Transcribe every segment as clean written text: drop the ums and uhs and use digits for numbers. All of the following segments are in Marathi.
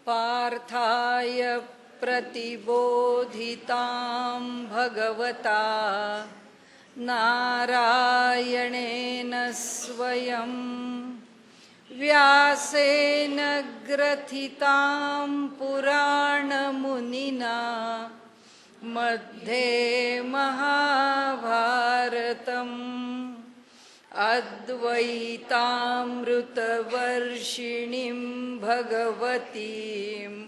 पार्थाय प्रतिबोधितां भगवता नारायणेन स्वयं व्यासेन ग्रथितां पुराणमुनिना मध्ये महाभारतम् अद्वैतामृतवर्षिणीं भगवतीम्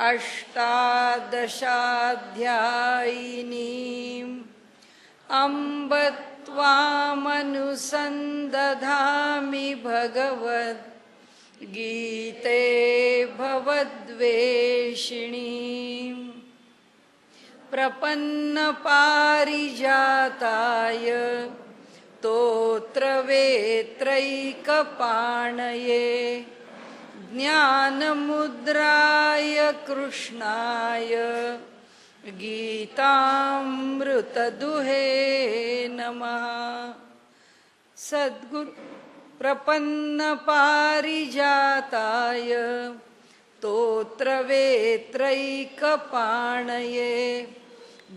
अष्टादशाध्यायिनीम् अम्ब त्वामनुसन्दधामि भगवद्गीते भवद्वेषिणीम् प्रपन्नपारिजाताय स्तोत्रवेत्रैकपाणये ज्ञानमुद्राय कृष्णाय गीतामृतदुहे नमः। सद्गुरु प्रपन्नपारिजाताय स्तोत्रवेत्रैकपाणये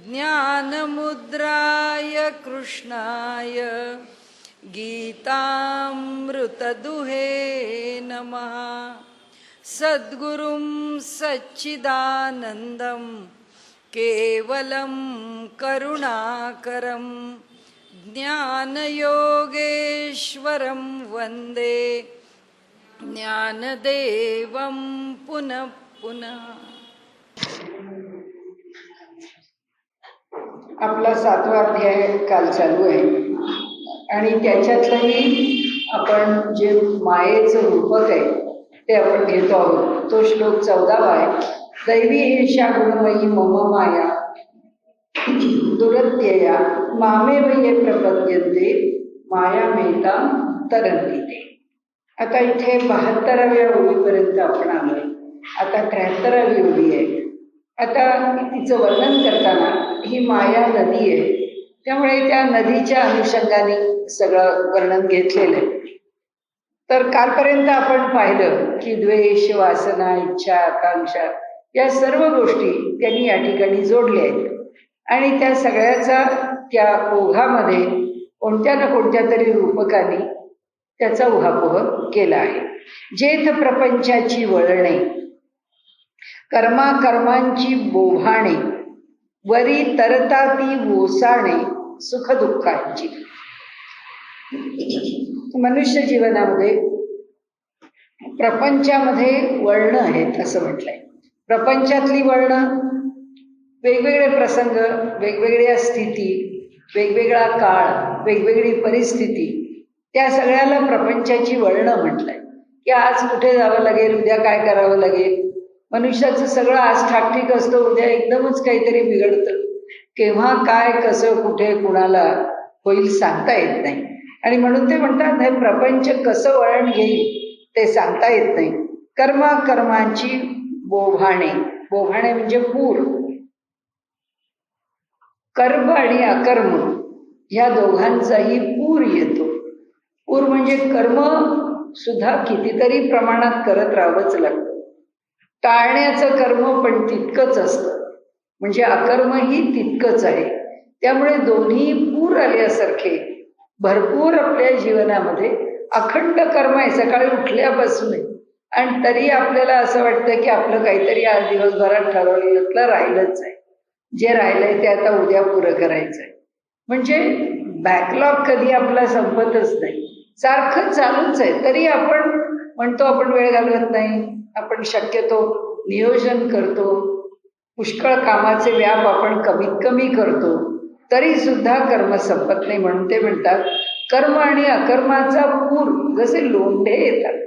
ज्ञानमुद्राय कृष्णाय गीतामृतदुहे नमः। सद्गुरुं सच्चिदानन्दं केवलं करुणाकरं ज्ञानयोगेश्वरं वन्दे ज्ञानदेवं पुनः पुनः। आपला 7वा अध्याय काल चालू आहे आणि त्याच्यातलंही आपण जे मायेचं रूपक आहे ते आपण घेतो आहोत. तो श्लोक 14वा आहे. दैवी एषा गुणमयी मम माया दुरत्यया मामेव ये प्रपद्यन्ते मायामेतां तरन्ति ते. आता इथे 72व्या ओळीपर्यंत आपण आलोय. आता 73वी ओळी आहे. आता तिचं वर्णन करताना ही माया नदी आहे, त्यामुळे त्या नदीच्या अनुषंगाने सगळं वर्णन घेतलेलं आहे. तर कालपर्यंत आपण पाहिलं की द्वेष, वासना, इच्छा, आकांक्षा या सर्व गोष्टी त्यांनी या ठिकाणी जोडल्या आहेत आणि त्या सगळ्याचा त्या ओघामध्ये कोणत्या ना कोणत्या तरी रूपकाने त्याचा उहापोह केला आहे. जेथ प्रपंचाची वळणे, कर्मांची बोभाणे, वरी तरता ती ओसाणे सुखदुःखांची. मनुष्य जीवनामध्ये प्रपंचामध्ये वळणं आहेत असं म्हटलंय. प्रपंचातली वळणं, वेगवेगळे प्रसंग, वेगवेगळ्या स्थिती, वेगवेगळा काळ, वेगवेगळी परिस्थिती, त्या सगळ्याला प्रपंचाची वळणं म्हटलंय. की आज कुठे जावं लागेल, उद्या काय करावं लागेल. मनुष्याचं सगळं आज ठाकठीक असतं, उद्या एकदमच काहीतरी बिघडतं. केव्हा काय, कसं, कुठे, कुणाला होईल सांगता येत नाही. आणि म्हणून ते म्हणतात हे प्रपंच कसं वळण घेईल ते सांगता येत नाही. कर्मांची बोभाणे, बोभाणे म्हणजे पूर. कर्म आणि अकर्म ह्या दोघांचाही पूर येतो. पूर म्हणजे कर्म सुद्धा कितीतरी प्रमाणात करत राहावंच लागतं. टाळण्याचं कर्म पण तितकंच असतं, म्हणजे अकर्मही तितकंच आहे. त्यामुळे दोन्ही पूर आल्यासारखे भरपूर आपल्या जीवनामध्ये अखंड कर्म आहे सकाळी उठल्यापासून. आणि तरी आपल्याला असं वाटतं की आपलं काहीतरी आज दिवसभरात ठरवलेलं राहिलंच आहे. जे राहिलंय ते आता उद्या पुरं करायचं आहे. म्हणजे बॅकलॉग कधी आपला संपतच नाही, सारखं चालूच आहे. तरी आपण म्हणतो आपण वेळ घालवत नाही. आपण शक्यतो नियोजन करतो, पुष्कळ कामाचे व्याप आपण कमीत कमी करतो, तरी सुद्धा कर्म संपत नाही. म्हणून ते म्हणतात कर्म आणि अकर्माचा पूर जसे लोंढे येतात,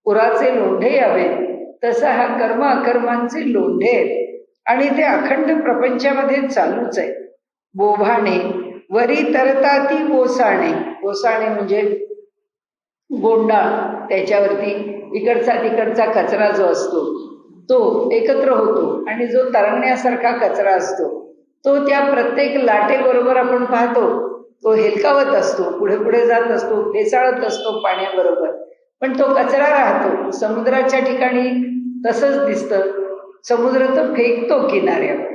पुराचे लोंढे यावेत, तसा हा कर्म अकर्मांचे लोंढे आहेत आणि ते अखंड प्रपंचामध्ये चालूच आहे. बोभाणे, वरी तरता ती ओसाणे. ओसाणे म्हणजे गोंडा, त्याच्यावरती इकडचा तिकडचा कचरा जो असतो तो एकत्र होतो आणि जो तरंगण्यासारखा कचरा असतो तो त्या प्रत्येक लाटेबरोबर आपण पाहतो तो हेलकावत असतो, पुढे पुढे जात असतो, फेसाळत असतो पाण्याबरोबर, पण तो कचरा राहतो. समुद्राच्या ठिकाणी तसंच दिसतं. समुद्र तर फेकतो किनाऱ्यावर,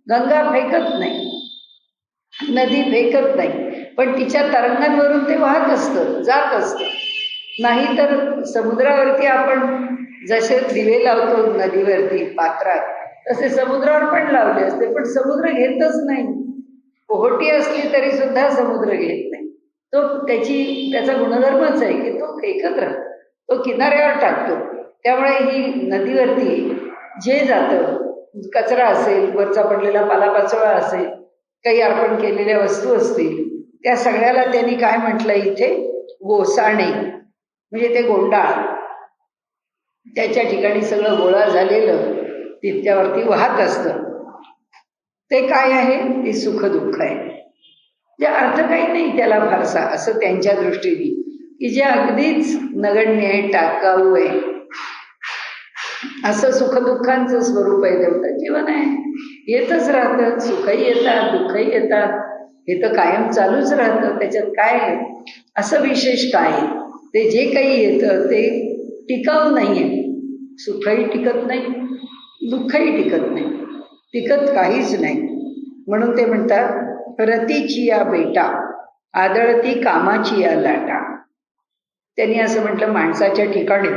गंगा फेकत नाही, नदी फेकत नाही, पण तिच्या तरंगांवरून ते वाहत असतं, जात असतं. नाही तर समुद्रावरती आपण जसे दिवे लावतो नदीवरती पात्रात, तसे समुद्रावर पण लावले असते, पण समुद्र घेतच नाही. ओहोटी असली तरी सुद्धा समुद्र घेत नाही. तो त्याचा गुणधर्मच आहे की तो फेकत राहतो, तो किनाऱ्यावर टाकतो. त्यामुळे ही नदीवरती जे जातं, कचरा असेल, वरचा पडलेला पालापाचोळा असेल, काही अर्पण केलेल्या वस्तू असतील, त्या सगळ्याला त्यांनी काय म्हटलं इथे, गोसाणे, म्हणजे ते गोंडाळ. त्याच्या ठिकाणी सगळं गोळा झालेलं तिच्यावरती वाहत असतं. ते काय आहे, ते सुख दुःख आहे. जे अर्थ काही नाही त्याला फारसा, असं त्यांच्या दृष्टीने, की जे अगदीच नगण्य आहे, टाकाऊ आहे, असं सुखदुःखांचं स्वरूप आहे. तेवढं जीवन आहे, येतच राहतं, सुखही येतात, दुःखही येतात, हे तर कायम चालूच राहतं. त्याच्यात काय आहे, असं विशेष काय आहे? ते जे काही येतं ते टिकाऊ नाही आहे. सुखही टिकत नाही, दुःखही टिकत नाही, टिकत काहीच नाही. म्हणून ते म्हणतात, रतीची या बेटा, आदळती कामाची या लाटा. त्यांनी असं म्हटलं, माणसाच्या ठिकाणी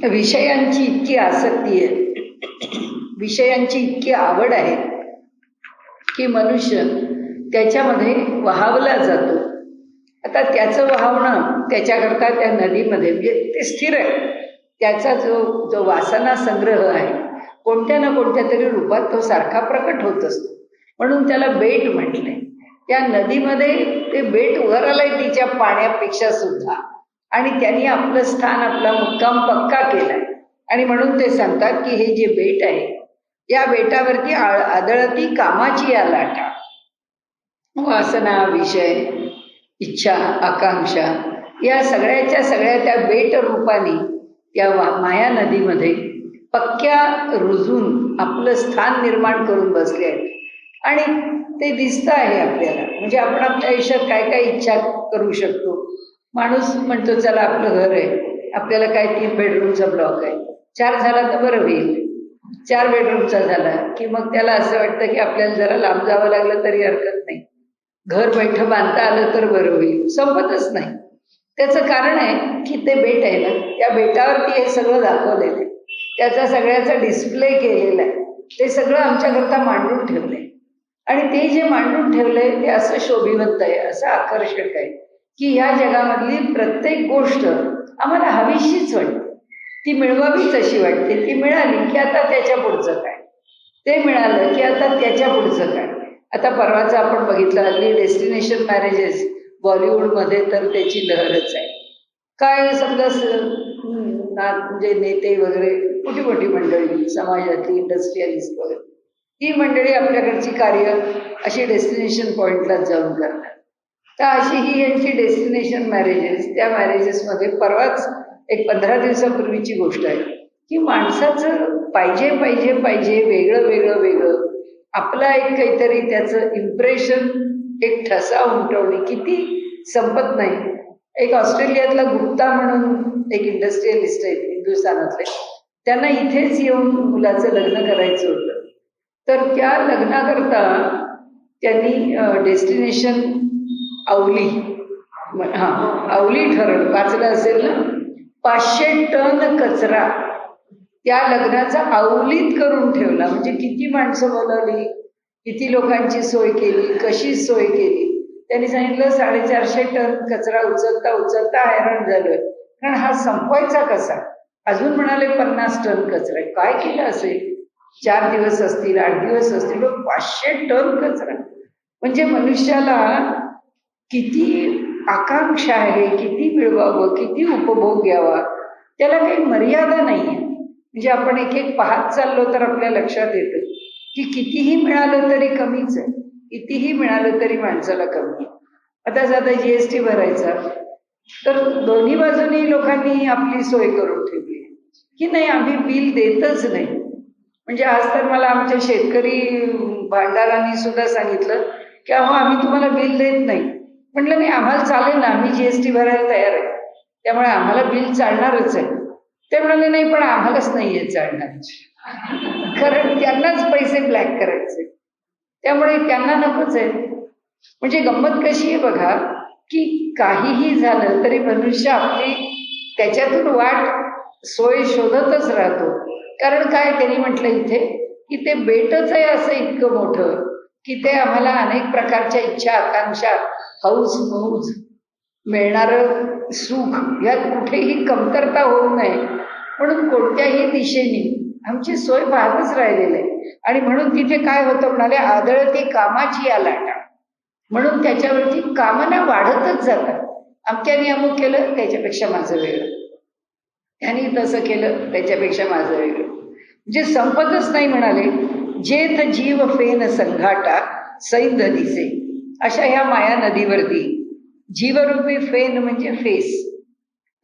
विषयांची इतकी आसक्ती आहे, विषयांची इतकी आवड आहे की मनुष्य त्याच्यामध्ये वाहावला जातो. आता त्याचं वाहवणं त्याच्याकरता त्या नदीमध्ये, म्हणजे ते स्थिर आहे, त्याचा जो वासना संग्रह आहे, कोणत्या ना कोणत्या तरी रूपात तो सारखा प्रकट होत असतो. म्हणून त्याला बेट म्हटलंय. त्या नदीमध्ये ते बेट वर आलंय तिच्या पाण्यापेक्षा सुद्धा, आणि त्यांनी आपलं स्थान, आपला मुक्काम पक्का केलाय. आणि म्हणून ते सांगतात की हे जे बेट आहे, या बेटावरती आदळती कामाची या लाटा. वासना, विषय, इच्छा, आकांक्षा, या सगळ्याच्या सगळ्या त्या बेट रूपाने त्या माया नदीमध्ये पक्क्या रुजून आपलं स्थान निर्माण करून बसले आहेत. आणि ते दिसतं आहे आपल्याला. म्हणजे आपण आपल्या आयुष्यात काय काय इच्छा करू शकतो. माणूस म्हणतो, चला आपलं घर आहे, आपल्याला काय 3 बेडरूमचा ब्लॉक आहे, 4 झाला तर बरं होईल. 4 बेडरूमचा झाला की मग त्याला असं वाटतं की आपल्याला जरा लांब जावं लागलं तरी हरकत नाही, घर बैठं बांधता आलं तर बरं होईल. संपतच नाही. त्याचं कारण आहे की ते बेट आहे ना, त्या बेटावरती हे सगळं दाखवलेलं आहे, त्याचा सगळ्याचा डिस्प्ले केलेला आहे, ते सगळं आमच्याकरता मांडून ठेवलंय. आणि ते जे मांडून ठेवलंय ते असं शोभिवंत आहे, असं आकर्षक आहे की ह्या जगामधली प्रत्येक गोष्ट आम्हाला हवीशीच वाटते, ती मिळवावीच अशी वाटते. ती मिळाली की आता त्याच्या पुढचं काय, ते मिळालं की आता त्याच्या पुढचं काय. आता परवाचं आपण बघितलं, हल्ली डेस्टिनेशन मॅरेजेस बॉलिवूडमध्ये तर त्याची लहरच आहे. काय समजा म्हणजे नेते वगैरे, मोठी मोठी मंडळी, समाजातली इंडस्ट्रियलिस्ट वगैरे, ही मंडळी आपल्याकडची कार्य अशी डेस्टिनेशन पॉईंटलाच जाऊन करतात. तर अशी ही यांची डेस्टिनेशन मॅरेजेस, त्या मॅरेजेसमध्ये परवाच एक 15 दिवसापूर्वीची गोष्ट आहे की माणसाचं पाहिजे पाहिजे पाहिजे वेगळं वेगळं वेगळं, आपला एक काहीतरी त्याचं इम्प्रेशन, एक ठसा उमटवणे किती संपत नाही. एक ऑस्ट्रेलियातला गुप्ता म्हणून एक इंडस्ट्रियलिस्ट आहेत हिंदुस्थानातले, त्यांना इथेच येऊन मुलाचं लग्न करायचं होतं. तर त्या लग्नाकरता त्यांनी डेस्टिनेशन आवली, आवली ठरवलं, वाचलं असेल ना, 500 टन कचरा त्या लग्नाचा आवलीत करून ठेवला. म्हणजे किती माणसं बोलावली, किती लोकांची सोय केली, कशी सोय केली. त्यांनी सांगितलं 450 टन कचरा उचलता उचलता हैराण झालं, कारण हा संपवायचा कसा. अजून म्हणाले 50 टन कचरा. काय केलं असेल, 4 दिवस असतील, 8 दिवस असतील, 500 टन कचरा. म्हणजे मनुष्याला किती आकांक्षा आहे, किती मिळवावं, किती उपभोग घ्यावा, त्याला काही मर्यादा नाही आहे. म्हणजे आपण एक एक पाहत चाललो तर आपल्या लक्षात येतं की कितीही मिळालं तरी कमीच आहे, कितीही मिळालं तरी माणसाला कमी. आता साधा GST भरायचा, तर दोन्ही बाजूनी लोकांनी आपली सोय करून ठेवली की नाही, आम्ही बिल देतच नाही. म्हणजे आज तर मला आमच्या शेतकरी भांडारांनी सुद्धा सांगितलं की अहो आम्ही तुम्हाला बिल देत नाही. म्हटलं नाही, आम्हाला चालेल ना, आम्ही GST भरायला तयार आहे, त्यामुळे आम्हाला बिल चालणारच आहे. ते म्हणाले नाही, पण आम्हालाच नाहीये चालणार, कारण त्यांनाच पैसे ब्लॅक करायचे, त्यामुळे त्यांना नकोच आहे. म्हणजे गंमत कशी आहे बघा, की काहीही झालं तरी मनुष्य आपली त्याच्यातून वाट सोय शोधतच राहतो. कारण काय त्यांनी म्हटलं इथे, की ते बेटच आहे असं इतकं मोठं, की ते आम्हाला अनेक प्रकारच्या इच्छा, आकांक्षा, हौस मौज, मिळणारं सुख यात कुठेही कमतरता होऊ नये म्हणून कोणत्याही दिशेने आमची सोय पाहतच राहिलेली आहे. आणि म्हणून तिथे काय होतं म्हणाले, आदळती कामाची या लाटा, म्हणून त्याच्यावरती कामना वाढतच जातात. अमक्याने अमुक केलं त्याच्यापेक्षा माझं वेगळं, त्यांनी तसं केलं त्याच्यापेक्षा माझं वेगळं, म्हणजे संपतच नाही. म्हणाले जेथ जीव फेन संघाटा सैंध दिसे. अशा ह्या माया नदीवरती जीवरूपी फेन म्हणजे फेस,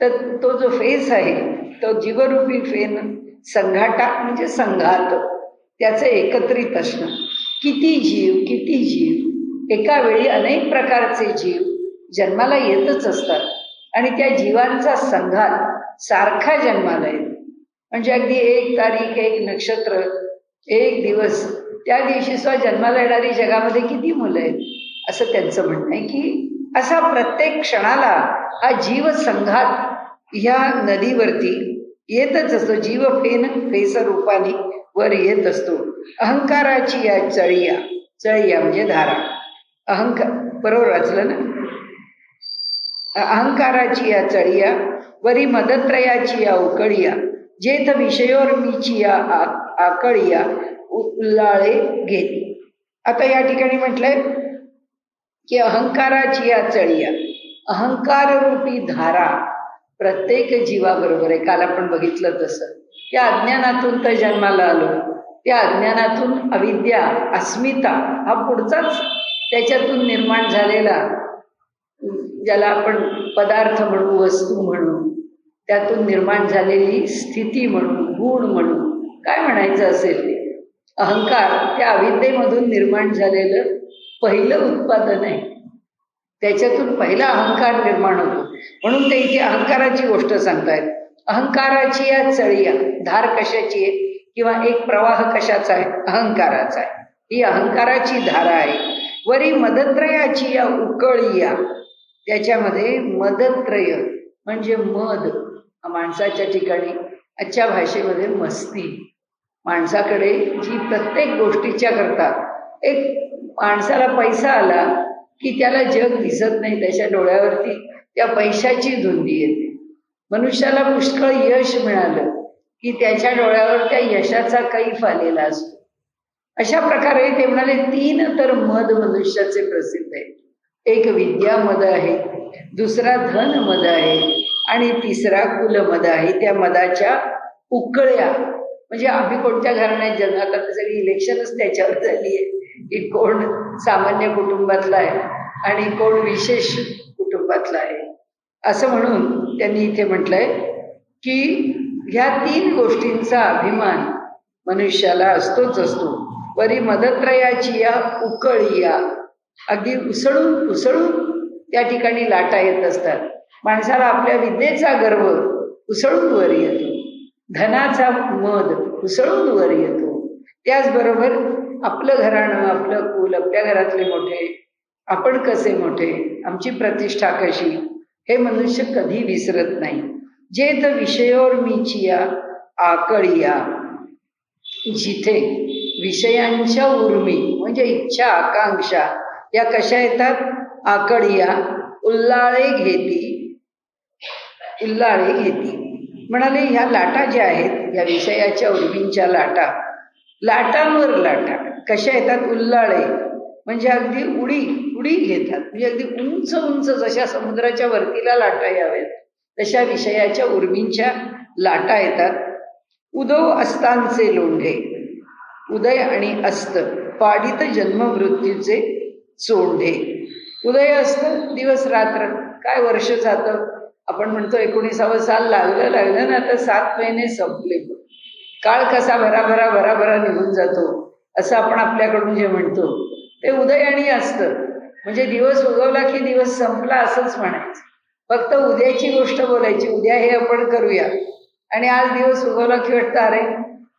तर तो जो फेस आहे तो जीवरूपी फेन, संघाटा म्हणजे संघात, त्याचं एकत्रित असणं. किती जीव एका वेळी अनेक प्रकारचे जीव जन्माला येतच असतात आणि त्या जीवांचा संघात सारखा जन्माला येतो. म्हणजे अगदी 1 तारीख 1 नक्षत्र 1 दिवस त्या दिवशी सुद्धा जन्माला येणारी जगामध्ये किती मुलं आहेत, असं त्यांचं म्हणणं आहे. की असा प्रत्येक क्षणाला हा जीव संघात ह्या नदीवरती येतच असतो. जीव फेस रूपाने वर येत असतो. अहंकाराची या चळिया म्हणजे धारा, अहंकार बरोबर वाचलं ना, अहंकाराची या चळिया वरी मदत्रयाची या उकळिया, जेथ विषयोर्मीची या आकळिया उल्लाळे घेत. आता या ठिकाणी म्हटलंय की अहंकाराची या चळिया, अहंकार रूपी धारा प्रत्येक जीवाबरोबर आहे. काल आपण बघितलं तसं त्या अज्ञानातून तर जन्माला आलो, त्या अज्ञानातून अविद्या, अस्मिता हा पुढचाच त्याच्यातून निर्माण झालेला, ज्याला आपण पदार्थ म्हणू, वस्तू म्हणू, त्यातून निर्माण झालेली स्थिती म्हणू, गुण म्हणू, काय म्हणायचं असेल ते अहंकार त्या अविद्येमधून निर्माण झालेलं पहिलं उत्पादन आहे. त्याच्यातून पहिला अहंकार निर्माण होतो. म्हणून ते इथे अहंकाराची गोष्ट सांगतायत. अहंकाराची या चळिया, धार कशाची आहे किंवा एक प्रवाह कशाचा आहे, अहंकाराचा आहे. ही अहंकाराची धारा आहे. वरी मदत्रयाची या उकळिया, त्याच्यामध्ये मदत्रय म्हणजे मद, माणसाच्या ठिकाणी आजच्या भाषेमध्ये मस्ती. माणसाकडे जी प्रत्येक गोष्टीच्या करता, एक माणसाला पैसा आला की त्याला जग दिसत नाही, त्याच्या डोळ्यावरती त्या पैशाची धुंदी येते. मनुष्याला पुष्कळ यश मिळालं की त्याच्या डोळ्यावर त्या यशाचा कैफ आलेला असतो. अशा प्रकारे ते म्हणाले 3 तर मद मनुष्याचे प्रसिद्ध आहे. एक विद्या मद आहे, दुसरा धन मद आहे आणि तिसरा कुल मद आहे. त्या मदाच्या उकळ्या म्हणजे आम्ही कोणत्या घराण्यात जन्मात, आता सगळी इलेक्शनच त्याच्यावर झाली आहे की कोण सामान्य कुटुंबातला आहे आणि कोण विशेष कुटुंबातला आहे, असं म्हणून त्यांनी इथे म्हटलंय की ह्या 3 गोष्टींचा अभिमान मनुष्याला असतोच असतो. वरी मदत्रयाची या उकळिया, अगदी उसळून त्या ठिकाणी लाटा येत असतात. माणसाला आपल्या विद्येचा गर्व उसळून वर येतो, धनाचा मद उसळून वर येतो. त्याचबरोबर आपलं घराणं, आपलं कुल, आपल्या घरातले मोठे, आपण कसे मोठे, आमची प्रतिष्ठा कशी, हे मनुष्य कधी विसरत नाही. जेथ विषयोर्मीची या आकळिया, जिथे विषयांच्या उर्मी म्हणजे इच्छा, आकांक्षा या कशा येतात, आकळिया उल्लाळे घेती म्हणाले. ह्या लाटा ज्या आहेत, या विषयाच्या उर्मींच्या लाटा, लाटांवर लाटा कशा येतात, उल्लाळे म्हणजे अगदी उडी घेतात, म्हणजे अगदी उंच जशा समुद्राच्या वरतीला लाटा याव्यात तशा विषयाच्या उर्मींच्या लाटा येतात. उदो अस्तांचे लोंढे, उदय आणि अस्त पाडित जन्म मृत्यूचे चोंढे. उदय अस्त दिवस रात्र, काय वर्ष जातं. आपण म्हणतो 19वे साल लागलं ना, तर 7 महिने संपले. काळ कसा भराभरा निघून जातो असं आपण आपल्याकडून जे म्हणतो ते उदय आणि अस्त म्हणजे दिवस उगवला की दिवस संपला असंच म्हणायचं. फक्त उद्याची गोष्ट बोलायची, उद्या हे आपण करूया, आणि आज दिवस उगवला की वाटतं अरे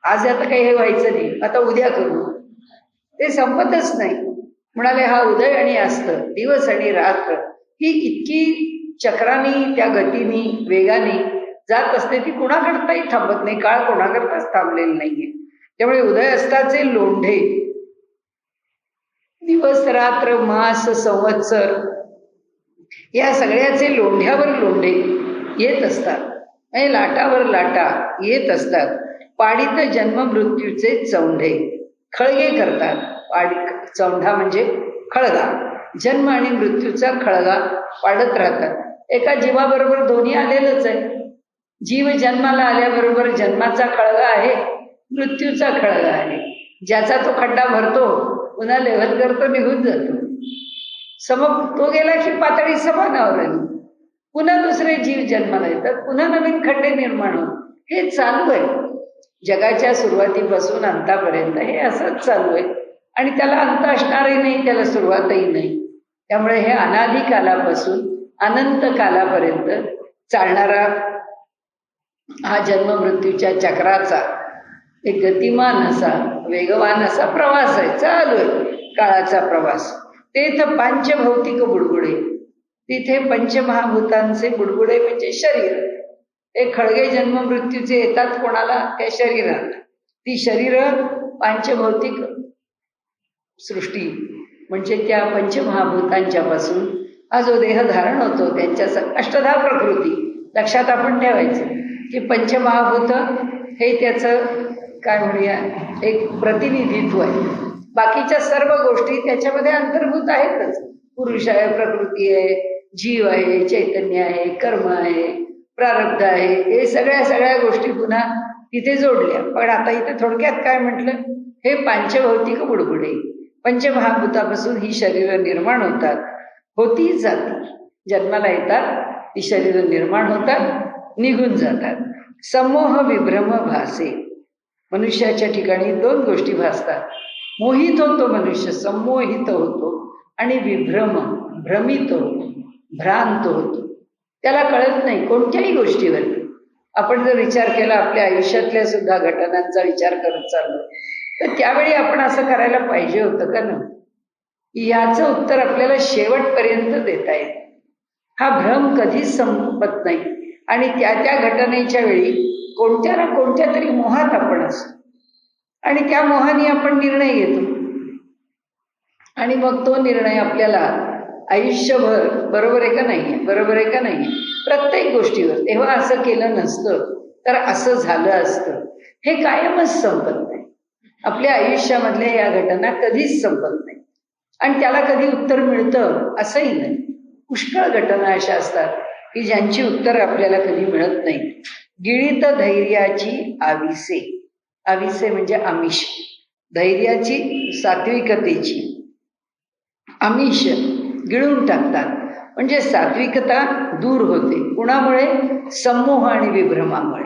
आज आता काही हे व्हायचं नाही, आता उद्या करू. ते संपतच नाही. म्हणाले हा उदय आणि अस्त, दिवस आणि रात्र ही इतकी चक्रानी त्या गतीनी वेगाने जात असते, ती कुणाकरताही थांबत नाही. काळ कोणाकरताच थांबलेला नाहीये. त्यामुळे उदय अस्ताचे लोंढे, दिवस रात्र मास संवत्सर या सगळ्याचे लोंढ्यावर लोंढे येत असतात. म्हणजे लाटावर लाटा येत असतात. पाडित जन्म मृत्यूचे चौंढे खळगे करतात. चौंढा म्हणजे खळगा, जन्म आणि मृत्यूचा खळगा पाडत राहतात. एका जीवाबरोबर दोन्ही आलेलंच आहे. जीव जन्माला आल्याबरोबर जन्माचा खळगा आहे, मृत्यूचा खळगा आहे. ज्याचा तो खड्डा भरतो, पुन्हा लेव्हल करतो, निघून जातो. तो गेला की पातळी समानावर आली. पुन्हा दुसरे जीव जन्माला येतात, पुन्हा नवीन खड्डे निर्माण होतात. हे चालू आहे जगाच्या सुरुवातीपासून अंतापर्यंत. हे असंच चालू आहे आणि त्याला अंत असणारही नाही, त्याला सुरुवातही नाही. त्यामुळे हे अनादी कालापासून अनंत कालापर्यंत चालणारा हा जन्म मृत्यूच्या चक्राचा एक गतिमान असा वेगवान असा प्रवास आहे, चालू आहे काळाचा प्रवास. तेथ पांचभौतिक बुडबुडे, तिथे पंचमहाभूतांचे बुडबुडे म्हणजे शरीर. हे खळगे जन्म मृत्यूचे येतात कोणाला? त्या शरीराला. ती शरीर पांचभौतिक सृष्टी म्हणजे त्या पंचमहाभूतांच्या पासून हा जो देह धारण होतो त्यांच्या अष्टधा प्रकृती लक्षात आपण ठेवायचं की पंचमहाभूत हे त्याचं काय म्हणूया एक प्रतिनिधित्व आहे. बाकीच्या सर्व गोष्टी त्याच्यामध्ये अंतर्भूत आहेतच. पुरुष आहे, प्रकृती आहे, जीव आहे, चैतन्य आहे, कर्म आहे, प्रारब्ध आहे. हे सगळ्या गोष्टी पुन्हा तिथे जोडल्या. पण आता इथे थोडक्यात काय म्हटलं, हे पांचभौतिक बुडबुडे पंचमहाभूतापासून ही शरीर निर्माण होतात, होती जातात. जन्माला येतात, ही शरीर निर्माण होतात, निघून जातात. समोह विभ्रम भासे, मनुष्याच्या ठिकाणी दोन गोष्टी भासतात. मोहित होतो मनुष्य, संमोहित होतो, आणि विभ्रम भ्रमित होतो, भ्रांत होतो. त्याला कळत नाही कोणत्याही गोष्टीवर. आपण जर विचार केला आपल्या आयुष्यातल्या सुद्धा घटनांचा विचार करत चाललो तर त्यावेळी आपण असं करायला पाहिजे होतं का नव्हतं? याचं उत्तर आपल्याला शेवटपर्यंत देता येईल. हा भ्रम कधीच संपत नाही आणि त्या त्या घटनेच्या वेळी कोणत्या ना कोणत्या तरी मोहात आपण असतो आणि त्या मोहाने आपण निर्णय घेतो आणि मग तो निर्णय आपल्याला आयुष्यभर बरोबर आहे का नाही, बरोबर आहे का नाही, प्रत्येक गोष्टीवर तेव्हा असं केलं नसतं तर असं झालं असतं, हे कायमच संपत नाही. आपल्या आयुष्यामधल्या या घटना कधीच संपत नाही आणि त्याला कधी उत्तर मिळतं असंही नाही. पुष्कळ घटना अशा असतात की ज्यांची उत्तर आपल्याला कधी मिळत नाही. गिळित धैर्याची आविसे, आविसे म्हणजे आमिष, धैर्याची सात्विकतेची आमिष गिळून टाकतात. म्हणजे सात्विकता दूर होते. कुणामुळे? समोह आणि विभ्रमामुळे.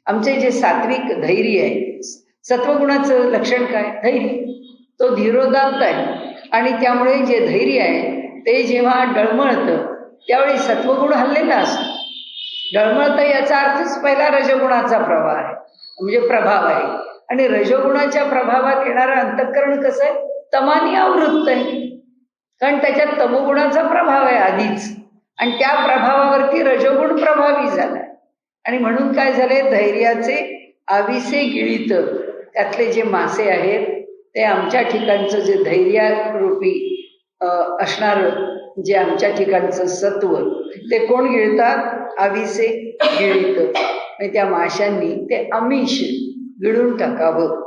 आमचे जे सात्विक धैर्य आहे, सत्वगुणाचं लक्षण काय? धैर्य. तो धीरोदात्त आहे आणि त्यामुळे जे धैर्य आहे ते जेव्हा डळमळतं त्यावेळी सत्वगुण हल्लेला असतो. डळमळतं याचा अर्थच पहिला रजगुणाचा प्रवाह आहे, म्हणजे प्रभाव आहे. आणि रजोगुणाच्या प्रभावात येणारं अंतःकरण कसं आहे? तमाने आवृत्त आहे, कारण त्याच्यात तमोगुणाचा प्रभाव आहे आधीच आणि त्या प्रभावावरती रजोगुण प्रभावी झालाय. आणि म्हणून काय झाले? धैर्याचे आविसे गिळीत, त्यातले जे मासे आहेत ते आमच्या ठिकाणचं जे धैर्यरूपी असणारं जे आमच्या ठिकाणचं सत्व ते कोण गिळतात? आविसे गिळीत. म्हणजे त्या माशांनी ते आमिष गिळून टाकावं.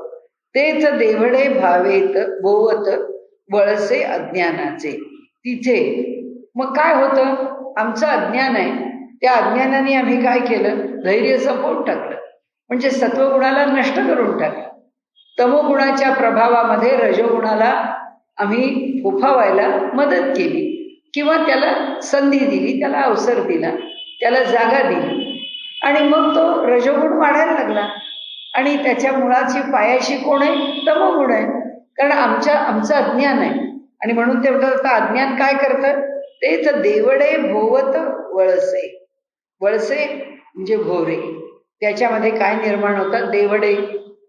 तेच देवडे भावेत बोवत वळसे अज्ञानाचे. तिथे मग काय होतं? आमचं अज्ञान आहे, त्या अज्ञानाने आम्ही काय केलं? धैर्य संपवून टाकलं, म्हणजे सत्वगुणाला नष्ट करून टाकलं. तमोगुणाच्या प्रभावामध्ये रजोगुणाला आम्ही फोफावायला मदत केली किंवा त्याला संधी दिली, त्याला अवसर दिला, त्याला जागा दिली आणि मग तो रजोगुण वाढायला लागला. आणि त्याच्या मुळाची पायाशी कोण आहे? तमोगुण आहे, कारण आमचं अज्ञान आहे. आणि म्हणून ते म्हणतात अज्ञान काय करतं? तेच देवडे भोवत वळसे. वळसे म्हणजे भोवरे, त्याच्यामध्ये काय निर्माण होतात? देवडे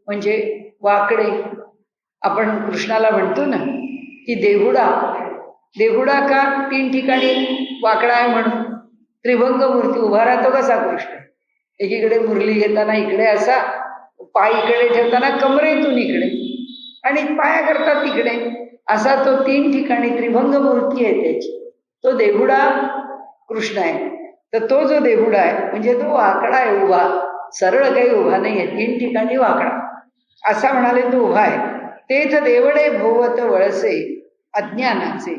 म्हणजे वाकडे. आपण कृष्णाला म्हणतो ना की देहुडा. देहुडा का? 3 ठिकाणी वाकडा आहे म्हणून. त्रिभंग मूर्ती. उभा राहतो कसा कृष्ण? एकीकडे मुरली घेताना इकडे असा, पाय इकडे ठेवताना कमरेतून इकडे, आणि पाया करतात तिकडे असा तो 3 ठिकाणी त्रिभंग मूर्ती आहे त्याची. तो देहुडा कृष्ण आहे. तर तो जो देहुडा आहे म्हणजे तो वाकडा आहे, उभा. सरळ काही उभा नाही आहे, 3 ठिकाणी वाकडा असा म्हणाले तो उभा आहे. तेथ देवडे भोवत वळसे अज्ञानाचे.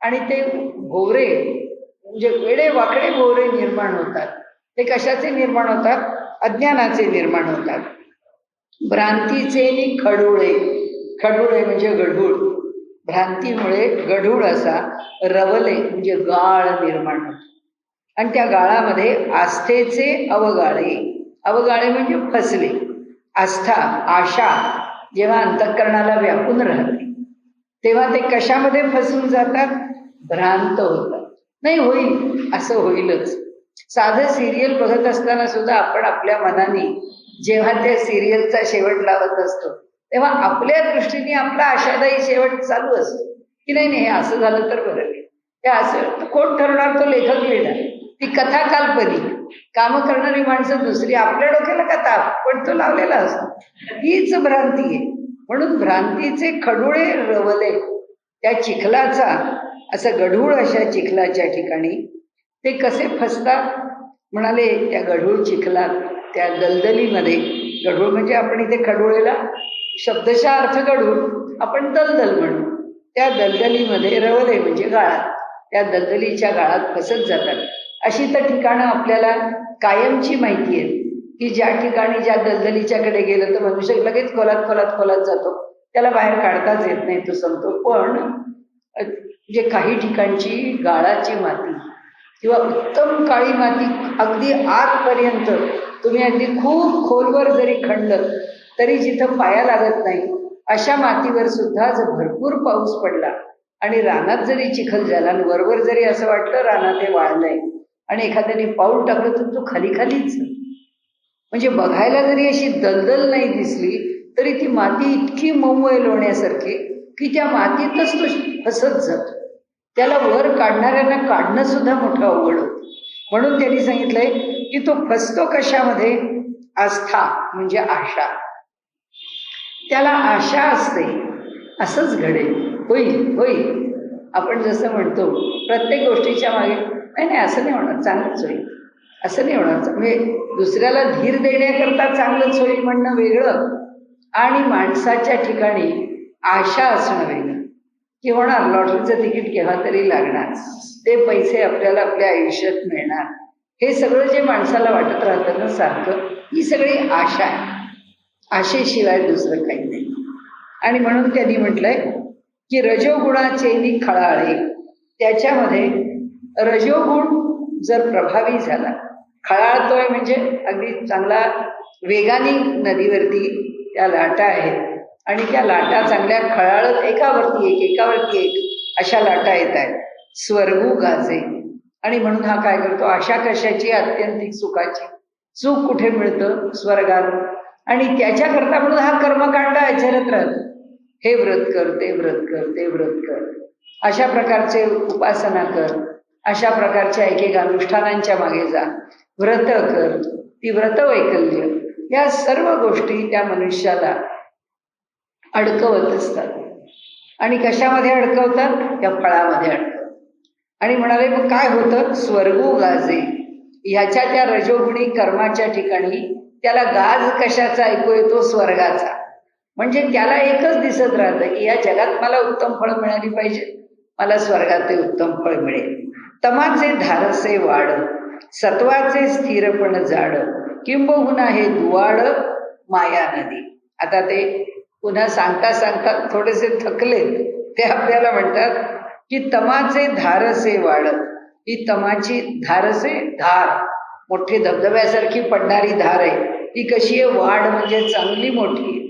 आणि ते भोवरे म्हणजे वेडे वाकडे भोवरे निर्माण होतात. ते कशाचे निर्माण होतात? अज्ञानाचे निर्माण होतात. भ्रांतीचे नि खडुळे. खडुळे म्हणजे गढूळ. भ्रांतीमुळे गढूळ असा रवले म्हणजे गाळ निर्माण होतो. आणि त्या गाळामध्ये आस्थेचे अवगाळे. अवगाळे म्हणजे फसले. आस्था, आशा जेव्हा अंतःकरणाला व्यापून राहते तेव्हा ते कशामध्ये फसून जातात? भ्रांत होतात. नाही, होईल असं होईलच. साधं सिरियल बघत असताना सुद्धा आपण आपल्या मनाने जेव्हा त्या सिरियलचा शेवट लावत असतो तेव्हा आपल्या दृष्टीने आपला आशादायी शेवट चालू असतो की नाही नाही, हे असं झालं तर बरं. ते असं कोण ठरवणार? तो लेखक लिहिणार. ती कथा काल्पनिक. काम करणारी माणसं दुसरी. आपल्या डोक्याला कथा पण तो लावलेला असतो. हीच भ्रांती आहे. म्हणून भ्रांतीचे खडुळे रवले. त्या चिखलाचा असं गढूळ अशा चिखलाच्या ठिकाणी ते कसे फसतात? म्हणाले त्या गढूळ चिखलात, त्या दलदलीमध्ये. गढूळ म्हणजे आपण इथे खडुळेला शब्दशः अर्थ गढूळ, आपण दलदल म्हणू. त्या दलदलीमध्ये रवले म्हणजे गाळात. त्या दलदलीच्या गाळात फसत जातात. अशी तर ठिकाणं आपल्याला कायमची माहिती आहे की ज्या ठिकाणी ज्या दलदलीच्याकडे गेलं तर मनुष्य लगेच खोलात खोलात खोलात जातो, त्याला बाहेर काढताच येत नाही, तो सांगतो. पण जे काही ठिकाणची गाळाची माती किंवा उत्तम काळी माती अगदी आतपर्यंत, तुम्ही अगदी खूप खोलवर जरी खणलं तरी जिथं पाया लागत नाही अशा मातीवर सुद्धा जर भरपूर पाऊस पडला आणि रानात जरी चिखल झाला आणि वरवर जरी असं वाटलं रानात हे वाळलंय आणि एखाद्याने पाऊल टाकलं तर तो खाली खालीच. म्हणजे बघायला जरी अशी दलदल नाही दिसली तरी ती माती इतकी मऊ आहे लोण्यासारखी की त्या मातीतच तो फसत जातो. त्याला वर काढणाऱ्यांना काढणं सुद्धा मोठं अवघड होतं. म्हणून त्यांनी सांगितलंय की तो फसतो कशामध्ये? आस्था म्हणजे आशा. त्याला आशा असते असंच घडेल, होईल होईल. आपण जसं म्हणतो प्रत्येक गोष्टीच्या मागे नाही नाही असं नाही होणार, चांगलंच होईल, असं नाही होणार. म्हणजे दुसऱ्याला धीर देण्याकरता चांगलंच होईल म्हणणं वेगळं आणि माणसाच्या ठिकाणी आशा असणं वेगळं. की होणार, लॉटरीचं तिकीट केव्हा तरी लागणार, ते पैसे आपल्याला आपल्या आयुष्यात मिळणार, हे सगळं जे माणसाला वाटत राहतं ना सारखं, ही सगळी आशा आहे. आशेशिवाय दुसरं काही नाही. आणि म्हणून त्यांनी म्हटलंय की रजोगुणाचे खळाळे. त्याच्यामध्ये रजोगुण जर प्रभावी झाला, खळाळतोय म्हणजे अगदी चांगला वेगाने नदीवरती त्या लाटा आहेत आणि त्या लाटा चांगल्या खळाळत एकावरती एक एकावरती एक अशा लाटा येत आहेत. स्वर्गू गाजे. आणि म्हणून हा काय करतो? आशा कशाची? अत्यंतिक सुखाची. सुख कुठे मिळतं? स्वर्गात. आणि त्याच्याकरता म्हणून हा कर्मकांड आचरत राहतो. हे व्रत कर, ते व्रत कर, ते व्रत कर, अशा प्रकारचे उपासना कर, अशा प्रकारच्या एक एक अनुष्ठानांच्या मागे जा, व्रत कर, ती व्रत वैकल्य, या सर्व गोष्टी त्या मनुष्याला अडकवत असतात. आणि कशामध्ये अडकवतात? त्या फळामध्ये अडकवतात. आणि म्हणाले मग काय होतं? स्वर्गू गाजे. ह्याच्या त्या रजोगुणी कर्माच्या ठिकाणी त्याला गाज कशाचा ऐकू येतो? स्वर्गाचा. म्हणजे त्याला एकच दिसत राहतं की या जगात मला उत्तम फळ मिळाली पाहिजे, मला स्वर्गात ते उत्तम फळ मिळेल. तमाचे धारसे वाढ, सत्वाचे स्थिरपण जाड, किंबहुना हे दुवाड माया नदी. आता ते पुन्हा सांगता सांगता थोडेसे थकले, ते आपल्याला म्हणतात की तमाचे धारसे वाढ. ही तमाची धारसे, धार, मोठी धबधब्यासारखी पडणारी धार आहे. ती कशी आहे? वाढ म्हणजे चांगली मोठी,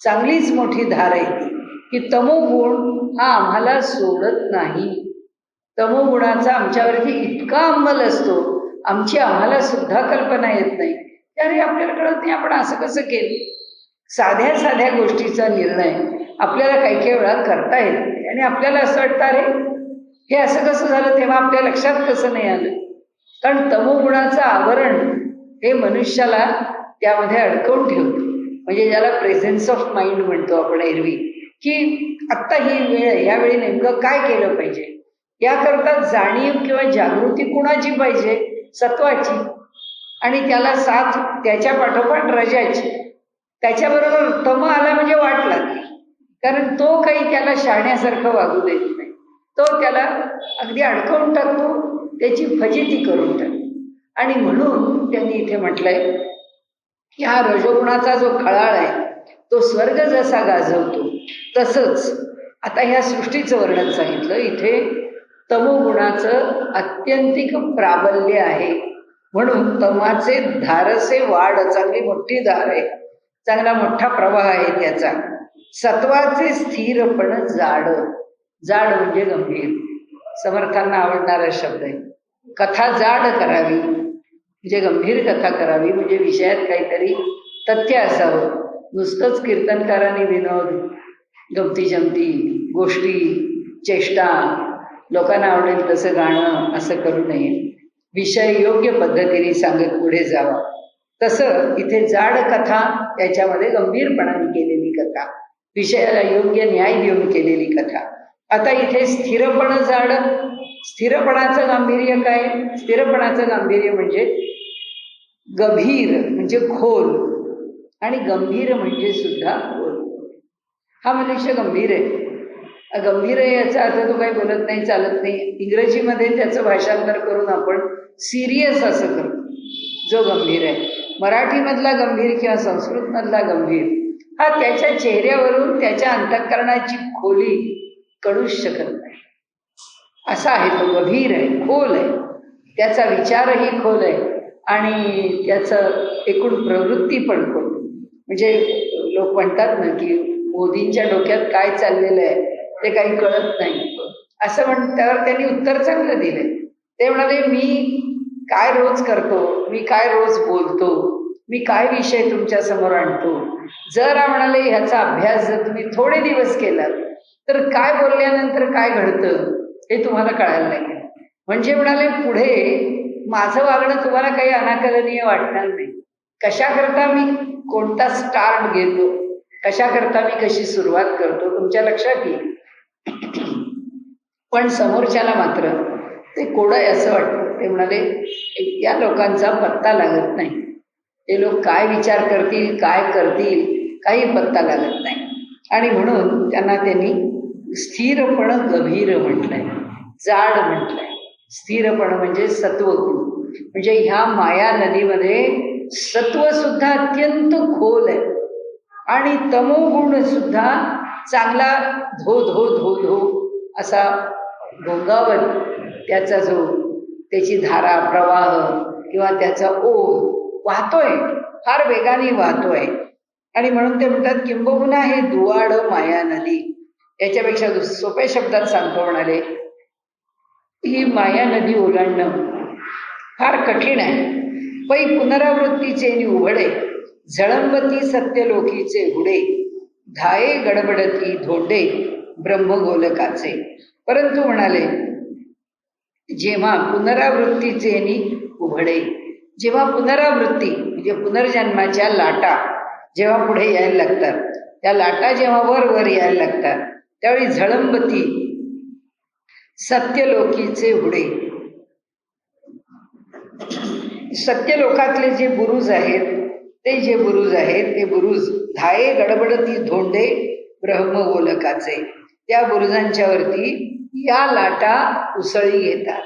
चांगलीच मोठी धार आहे ती. की तमोगुण हा आम्हाला सोडत नाही. तमोगुणाचा आमच्यावरती इतका अंमल असतो, आमची आम्हाला सुद्धा कल्पना येत नाही. त्याने आपल्याला कळत नाही आपण असं कसं केलं. साध्या साध्या गोष्टीचा निर्णय आपल्याला काही काही वेळा करता येत नाही आणि आपल्याला असं वाटतं अरे हे असं कसं झालं, तेव्हा आपल्या लक्षात कसं नाही आलं. कारण तमोगुणाचं आवरण हे मनुष्याला त्यामध्ये अडकवून ठेवतं. म्हणजे ज्याला प्रेझेन्स ऑफ माइंड म्हणतो आपण एरवी, की आत्ता ही वेळ आहे, यावेळी नेमकं काय केलं पाहिजे. याकरता जाणीव किंवा जागृती कुणाची पाहिजे, सत्वाची, आणि त्याला साथ त्याच्या पाठोपाठ रजाची. त्याच्याबरोबर तम आला म्हणजे वाट लागली, कारण तो काही त्याला शहाण्यासारखं वागू देत नाही. तो त्याला अगदी अडकवून टाकतो, त्याची फजिती करून टाकतो. आणि म्हणून त्यांनी इथे म्हटलंय की हा रजोगुणाचा जो खळाळ आहे तो स्वर्ग जसा गाजवतो तसंच आता ह्या सृष्टीचं वर्णन सांगितलं. इथे तमोगुणाचं अत्यंतिक प्राबल्य आहे. म्हणून तमाचे धारसे वाढ, चांगली मोठी धार आहे, चांगला मोठा प्रवाह आहे त्याचा. सत्वाचे स्थिरपण जाड, जाड म्हणजे गंभीर. समर्थांना आवडणारा शब्द आहे. कथा जाड करावी म्हणजे गंभीर कथा करावी, म्हणजे विषयात काहीतरी तथ्य असावं. नुसतंच कीर्तनकारांनी विनोद, गमती जमती गोष्टी, चेष्टा, लोकांना आवडेल तसं गाणं असं करू नये. विषय योग्य पद्धतीने सांगत पुढे जावा. तसं इथे जाड कथा, त्याच्यामध्ये गंभीरपणाने केलेली कथा, विषयाला योग्य न्याय देऊन केलेली कथा. आता इथे स्थिरपण जाड, स्थिरपणाचं गांभीर्य काय. स्थिरपणाचं गांभीर्य म्हणजे गभीर म्हणजे खोल, आणि गंभीर म्हणजे सुद्धा खोल. हा मनुष्य गंभीर आहे. गंभीर आहे याचा अर्थ तो काही बोलत नाही, चालत नाही. इंग्रजीमध्ये त्याचं भाषांतर करून आपण सिरियस असं करतो, जो गंभीर आहे. मराठीमधला गंभीर किंवा संस्कृतमधला गंभीर हा त्याच्या चेहऱ्यावरून त्याच्या अंतःकरणाची खोली कळूच शकत नाही. असा आहे तो. गंभीर आहे, खोल आहे, त्याचा विचारही खोल आहे आणि त्याचं एकूण प्रवृत्ती पण खोल. म्हणजे लोक म्हणतात ना की मोदींच्या डोक्यात काय चाललेलं आहे ते काही कळत नाही, असं म्हणल्यावर त्यांनी उत्तर चांगलं दिलं. ते म्हणाले मी काय रोज करतो, मी काय रोज बोलतो, मी काय विषय तुमच्या समोर आणतो, जर म्हणाले ह्याचा अभ्यास जर तुम्ही थोडे दिवस केलात तर काय बोलल्यानंतर काय घडतं हे तुम्हाला कळायला लागेल. म्हणजे म्हणाले पुढे माझं वागणं तुम्हाला काही अनाकलनीय वाटणार नाही. कशाकरता मी कोणता स्टार्ट घेतो, कशाकरता मी कशी सुरुवात करतो तुमच्या लक्षात येईल. पण समोरच्याला मात्र ते कोडं आहे असं वाटतं. ते म्हणाले या लोकांचा पत्ता लागत नाही, ते लोक काय विचार करतील, काय करतील, काही पत्ता लागत नाही. आणि म्हणून त्यांना त्यांनी स्थिरपण गभीर म्हटलंय, जाड म्हटलंय. स्थिरपण म्हणजे सत्वगुण. म्हणजे ह्या माया नदीमध्ये सत्व सुद्धा अत्यंत खोल आहे आणि तमोगुण सुद्धा चांगला धो धो धो धो असा भोंगावत त्याचा जो त्याची धारा, प्रवाह किंवा त्याचा ओघ वाहतोय, फार वेगाने वाहतोय. आणि म्हणून ते म्हणतात किंबहुना हे दुवाड माया नदी. याच्यापेक्षा सोप्या शब्दात सांगतो म्हणाले, ही माया नदी ओलांडणं फार कठीण आहे. पै पुनरावृत्तीचे उघडे, झळंबती सत्यलोकीचे हुडे, धाये गडबडती धोंडे ब्रह्मगोलकाचे. परंतु म्हणाले जेव्हा पुनरावृत्तीचे उघडे, जेव्हा पुनरावृत्ती म्हणजे पुनर्जन्माच्या लाटा जेव्हा पुढे यायला लागतात, त्या लाटा जेव्हा वर वर यायला लागतात त्यावेळी झळंबती सत्यलोकीचे हुडे. सत्यलोकातले जे बुरुज आहेत, ते जे बुरुज आहेत ते बुरुज धाये गडबडती धोंडे ब्रह्मगोलकाचे. त्या बुरुजांच्या वरती या लाटा उसळी घेतात.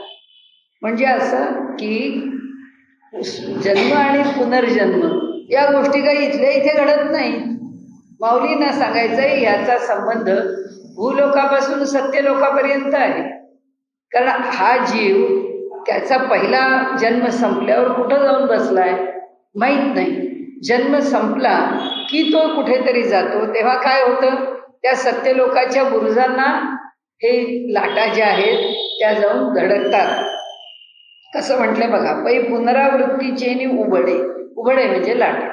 म्हणजे असं की जन्म आणि पुनर्जन्म या गोष्टी काही इथल्या इथे घडत नाही. माऊलींना सांगायचंय याचा संबंध भूलोकापासून सत्यलोकापर्यंत आहे. कारण हा जीव त्याचा पहिला जन्म संपल्यावर कुठं जाऊन बसलाय माहीत नाही. जन्म संपला की तो कुठेतरी जातो. तेव्हा काय होतं, त्या सत्यलोकाच्या बुरुजांना हे लाटा ज्या आहेत त्या जाऊन धडकतात. कसं म्हटलंय बघा, पै पुनरावृत्तीचे उबडे. उघडे म्हणजे लाटा.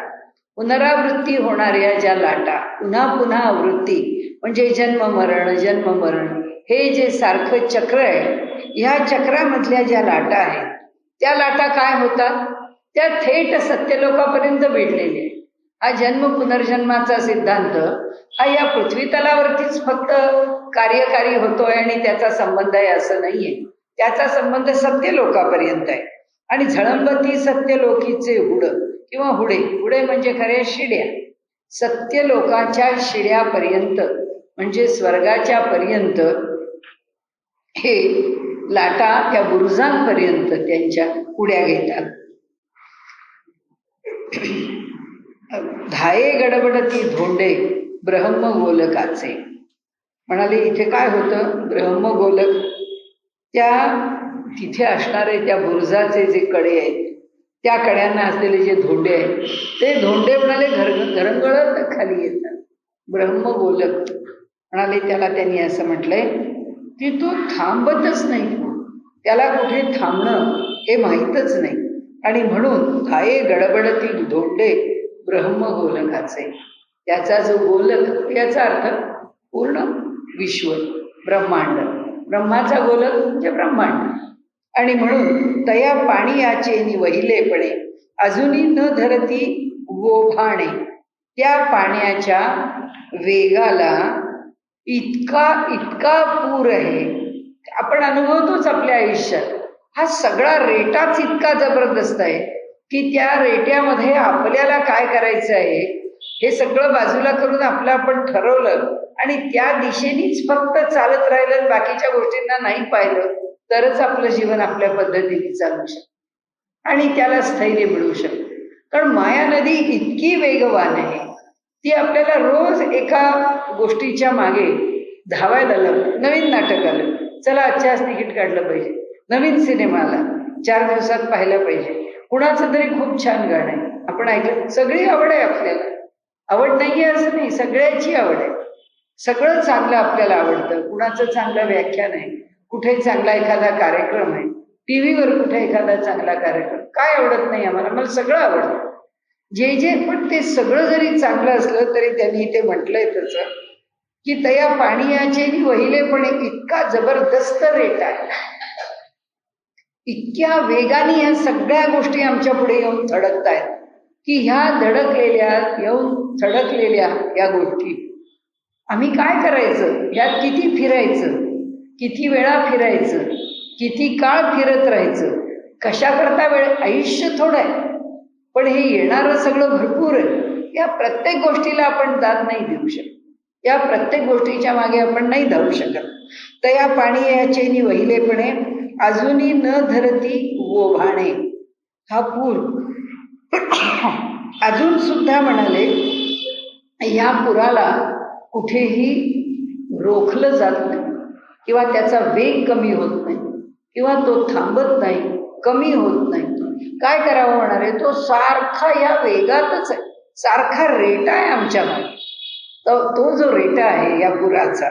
पुनरावृत्ती होणाऱ्या ज्या लाटा, पुन्हा पुन्हा आवृत्ती म्हणजे जन्म मरण, हे जे सारखं चक्र आहे, ह्या चक्रामधल्या ज्या लाटा आहेत, त्या लाटा काय होतात? त्या थेट सत्यलोकापर्यंत भिडलेल्या आहेत. हा जन्म पुनर्जन्माचा सिद्धांत हा या पृथ्वी तलावरतीच फक्त कार्यकारी होतोय आणि त्याचा संबंध आहे असं नाहीये. त्याचा संबंध सत्यलोकापर्यंत आहे. आणि झळंबती सत्यलोकीचे हुड किंवा हुडे म्हणजे खऱ्या शिड्या, सत्यलोकाच्या शिड्यापर्यंत म्हणजे स्वर्गाच्या पर्यंत हे लाटा त्या बुरुजांपर्यंत त्यांच्या उड्या घेतात. धाये गडबडती धोंडे ब्रह्मगोलकाचे. म्हणाले इथे काय होतं? ब्रह्मगोलक, त्या तिथे असणारे त्या बुरुजाचे जे कडे आहेत, त्या कड्यांना असलेले जे धोंडे आहेत, ते धोंडे म्हणाले घरंगळत खाली येतात. ब्रह्मगोलक म्हणाले त्याला त्यांनी असं म्हटलंय की तो थांबतच नाही, त्याला कुठे थांबणं हे माहीतच नाही. आणि म्हणून धाये गडबडती धोंडे ब्रह्मगोलकाचे. त्याचा जो गोलक, याचा अर्थ पूर्ण विश्व, ब्रह्मांड, ब्रह्माचा गोलक म्हणजे ब्रह्मांड. आणि म्हणून तया पाणी याचे वहिलेपणे अजूनही न धरती ओभाणे. त्या पाण्याच्या वेगाला इतका पूर आहे, आपण अनुभवतोच आपल्या आयुष्यात. हा सगळा रेटाच इतका जबरदस्त आहे की त्या रेट्यामध्ये आपल्याला काय करायचं आहे हे सगळं बाजूला करून आपलं आपण ठरवलं आणि त्या दिशेनेच फक्त चालत राहिलं, बाकीच्या गोष्टींना नाही पाहिलं, तरच आपलं जीवन आपल्या पद्धतीने चालू शकतं आणि त्याला स्थैर्य मिळू शकतं. कारण माया नदी इतकी वेगवान आहे, ती आपल्याला रोज एका गोष्टीच्या मागे धावायला लावते. नवीन नाटक आलं, चला आजच्याच तिकीट काढलं पाहिजे, नवीन सिनेमा आला 4 दिवसात पाहायला पाहिजे, कुणाचं तरी खूप छान गाणं आहे, आपण ऐकलं, सगळी आवड आहे आपल्याला. आवड नाहीये असं नाही, सगळ्याची आवड आहे. सगळं चांगलं आपल्याला आवडतं. कुणाचं चांगलं व्याख्यान आहे, कुठे चांगला एखादा कार्यक्रम आहे, टीव्हीवर कुठे एखादा चांगला कार्यक्रम, काय आवडत नाही आम्हाला? मला सगळं आवडतं. जे पण ते सगळं जरी चांगलं असलं तरी त्यांनी ते म्हटलंय तसं की तया पाणीयाचे वहिलेपणे इतका जबरदस्त रेट आहे, इतक्या वेगाने या सगळ्या गोष्टी आमच्या पुढे येऊन थडकतायत की ह्या येऊन थडकलेल्या या गोष्टी आम्ही काय करायचं? यात किती फिरायचं, किती वेळा फिरायचं, किती काळ फिरत राहायचं, कशाकरता वेळ? आयुष्य थोडं आहे, पण हे येणारं सगळं भरपूर आहे. या प्रत्येक गोष्टीला आपण दाद नाही देऊ शकत, या प्रत्येक गोष्टीच्या मागे आपण नाही धावू शकत. तर या पाणी याचे वहिलेपणे अजूनही न धरती ओभाणे. हा पूर अजून सुद्धा म्हणाले या पुराला कुठेही रोखलं जात नाही किंवा त्याचा वेग कमी होत नाही किंवा तो थांबत नाही, कमी होत नाही. काय करावं म्हणाले? तो सारखा या वेगातच आहे, सारखा रेटा आहे आमच्या मागे. तो जो रेटा आहे या पुराचा,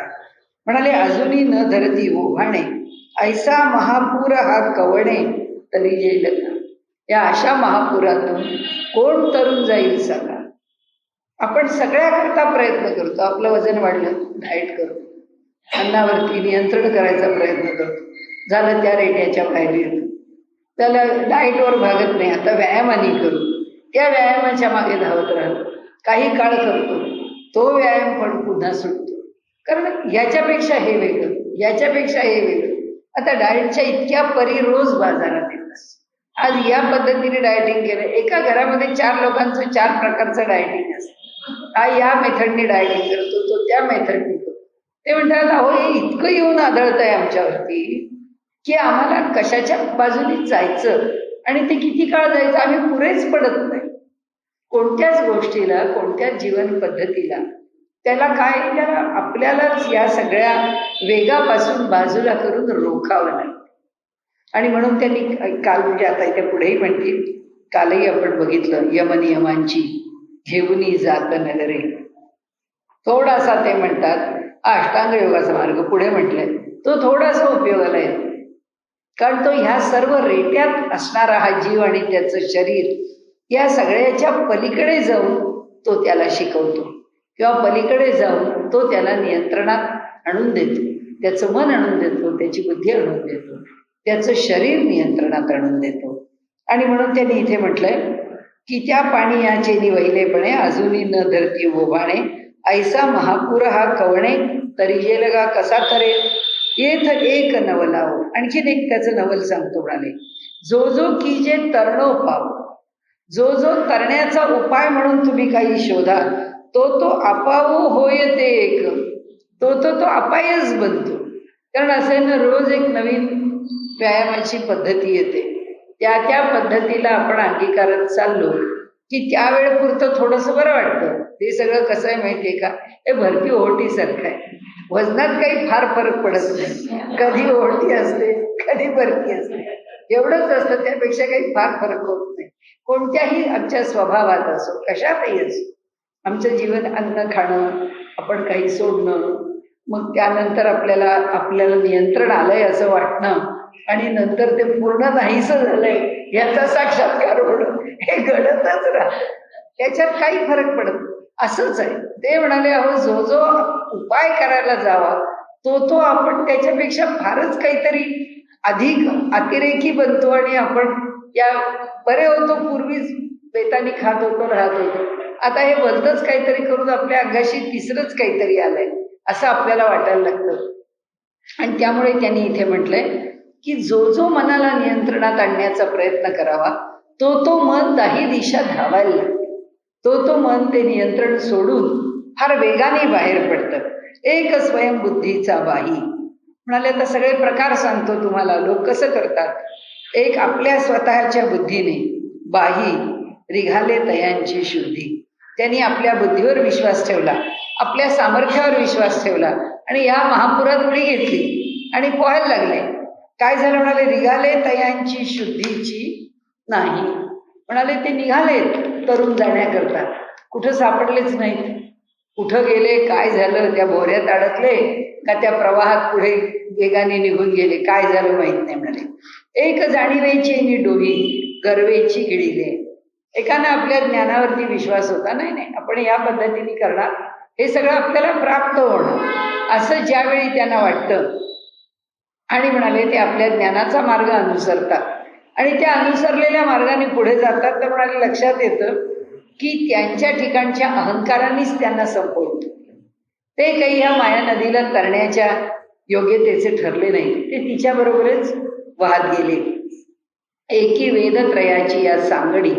म्हणाले अजूनही न धरती ओभाणे ऐसा महापूर हा कवणे तरी येईल. या अशा महापुरातून कोण तरुण जाईल सांगा? आपण सगळ्याकरता प्रयत्न करतो, आपलं वजन वाढलं डाएट करतो, अन्नावरती नियंत्रण करायचा प्रयत्न करतो, झालं त्या रेट्याच्या बाहेर येतो, त्याला डाएटवर भागत नाही, आता व्यायामाने करू, त्या व्यायामाच्या मागे धावत राहतो, काही काळ करतो, तो व्यायाम पण पुन्हा सुटतो, कारण याच्यापेक्षा हे वेगळं, याच्यापेक्षा हे वेगळं. आता डाएटच्या इतक्या परी रोज बाजारात येतात. आज या पद्धतीने डाएटिंग केलं, एका घरामध्ये 4 लोकांचं 4 प्रकारचं डाएटिंग असतं. हा या मेथडने डाएटिंग करतो, तो त्या मेथडने करतो. ते म्हणतात अहो हे इतकं येऊन आदळत आहे आमच्यावरती की आम्हाला कशाच्या बाजूने जायचं आणि ते किती काळ जायचं आम्ही पुरेच पडत नाही. कोणत्याच गोष्टीला, कोणत्याच जीवन पद्धतीला त्याला आपल्यालाच या सगळ्या वेगापासून बाजूला करून रोखावं लागतं. आणि म्हणून त्यांनी काल, म्हणजे आता इथे पुढेही म्हणतील, कालही आपण बघितलं यमनियमांची घेऊनी जात नगरे. थोडासा ते म्हणतात अष्टांग योगाचा मार्ग पुढे म्हटलंय, तो थोडासा उपयोगाला येतो, कारण तो ह्या सर्व रेट्यात असणारा हा जीव आणि त्याचं शरीर या सगळ्याच्या पलीकडे जाऊन तो त्याला शिकवतो किंवा पलीकडे जाऊन तो त्याला नियंत्रणात आणून देतो, त्याचं मन आणून देतो, त्याची बुद्धी आणून देतो, त्याचं शरीर नियंत्रणात आणून देतो. आणि म्हणून त्यांनी इथे म्हटलंय की त्या पाणी याचे वहिलेपणे अजूनही न धरती ओभाणे, ऐसा महापूर हा कवणे तरी गेलगा कसा करे येथ एक नवलाव. आणखीन एक त्याचं नवल सांगतो म्हणाले, जो जो की जे तरणो पाव, जो जो तरण्याचा उपाय म्हणून तुम्ही काही शोधा, तो तो आपावो होय ते एक, तो तो तो अपायच बनतो. कारण असे ना रोज एक नवीन व्यायामाची पद्धती येते, त्या त्या पद्धतीला आपण अंगीकारत चाललो की त्यावेळेपुरतं थोडंसं बरं वाटतं. ते सगळं कसं आहे माहितीये का, हे भरती ओहोटीसारखं आहे. वजनात काही फार फरक पडत नाही, कधी ओहोटी असते कधी भरती असते, एवढंच असतं, त्यापेक्षा काही फार फरक होत नाही. कोणत्याही आमच्या स्वभावात असो, कशातही असो, आमचं जीवन अन्न खाणं, आपण काही सोडणं, मग त्यानंतर आपल्याला नियंत्रण आलंय असं वाटणं आणि नंतर ते पूर्ण नाहीसं झालंय याचा साक्षात्कार होणं, हे घडतच राहतं. त्याच्यात काही फरक पडत असंच आहे. ते म्हणाले, अहो जो जो उपाय करायला जावा तो आपण त्याच्यापेक्षा फारच काहीतरी अधिक अतिरेकी बनतो आणि आपण या बरे होतो. पूर्वीच बेतानी खात होतो, राहत होतो, आता हे भलतंच काहीतरी करून आपल्या अंगाशी तिसरंच काहीतरी आलंय असं आपल्याला वाटायला लागतं. आणि त्यामुळे त्यांनी इथे म्हटलंय की जो जो मनाला नियंत्रणात आणण्याचा प्रयत्न करावा तो मन दाही दिशा धावायला लागतो. तो मन ते नियंत्रण सोडून फार वेगाने बाहेर पडतं. एक स्वयंबुद्धीचा बाही म्हणाले. आता सगळे प्रकार सांगतो तुम्हाला, लोक कसं करतात. एक आपल्या स्वतःच्या बुद्धीने बाही रिघाले तयांची शुद्धी, त्यांनी आपल्या बुद्धीवर विश्वास ठेवला, आपल्या सामर्थ्यावर विश्वास ठेवला आणि या महापुरात उडी घेतली आणि पोहायला लागले. काय झालं म्हणाले, रिघाले तयांची शुद्धीची नाही. म्हणाले ते निघाले तरुण जाण्याकरता, कुठं सापडलेच नाहीत. कुठं गेले, काय झालं, त्या भोऱ्यात अडकले का त्या प्रवाहात पुढे वेगाने निघून गेले, काय झालं माहित नाही. म्हणाले एक जाणीवेची नि डोही गर्वेची गिळीले. एकानं आपल्या ज्ञानावरती विश्वास होता, नाही आपण या पद्धतीने करणार, हे सगळं आपल्याला प्राप्त होणं असं ज्यावेळी त्यांना वाटतं आणि म्हणाले ते आपल्या ज्ञानाचा मार्ग अनुसरतात आणि त्या अनुसरलेल्या मार्गाने पुढे जातात, तर म्हणाले लक्षात येतं की त्यांच्या ठिकाणच्या अहंकारानेच त्यांना संपवलं. ते काही ह्या माया नदीला तरण्याच्या योग्यतेचे ठरले नाही, ते तिच्याबरोबरच वाहत गेले. एकी वेदत्रयाची या सांगडी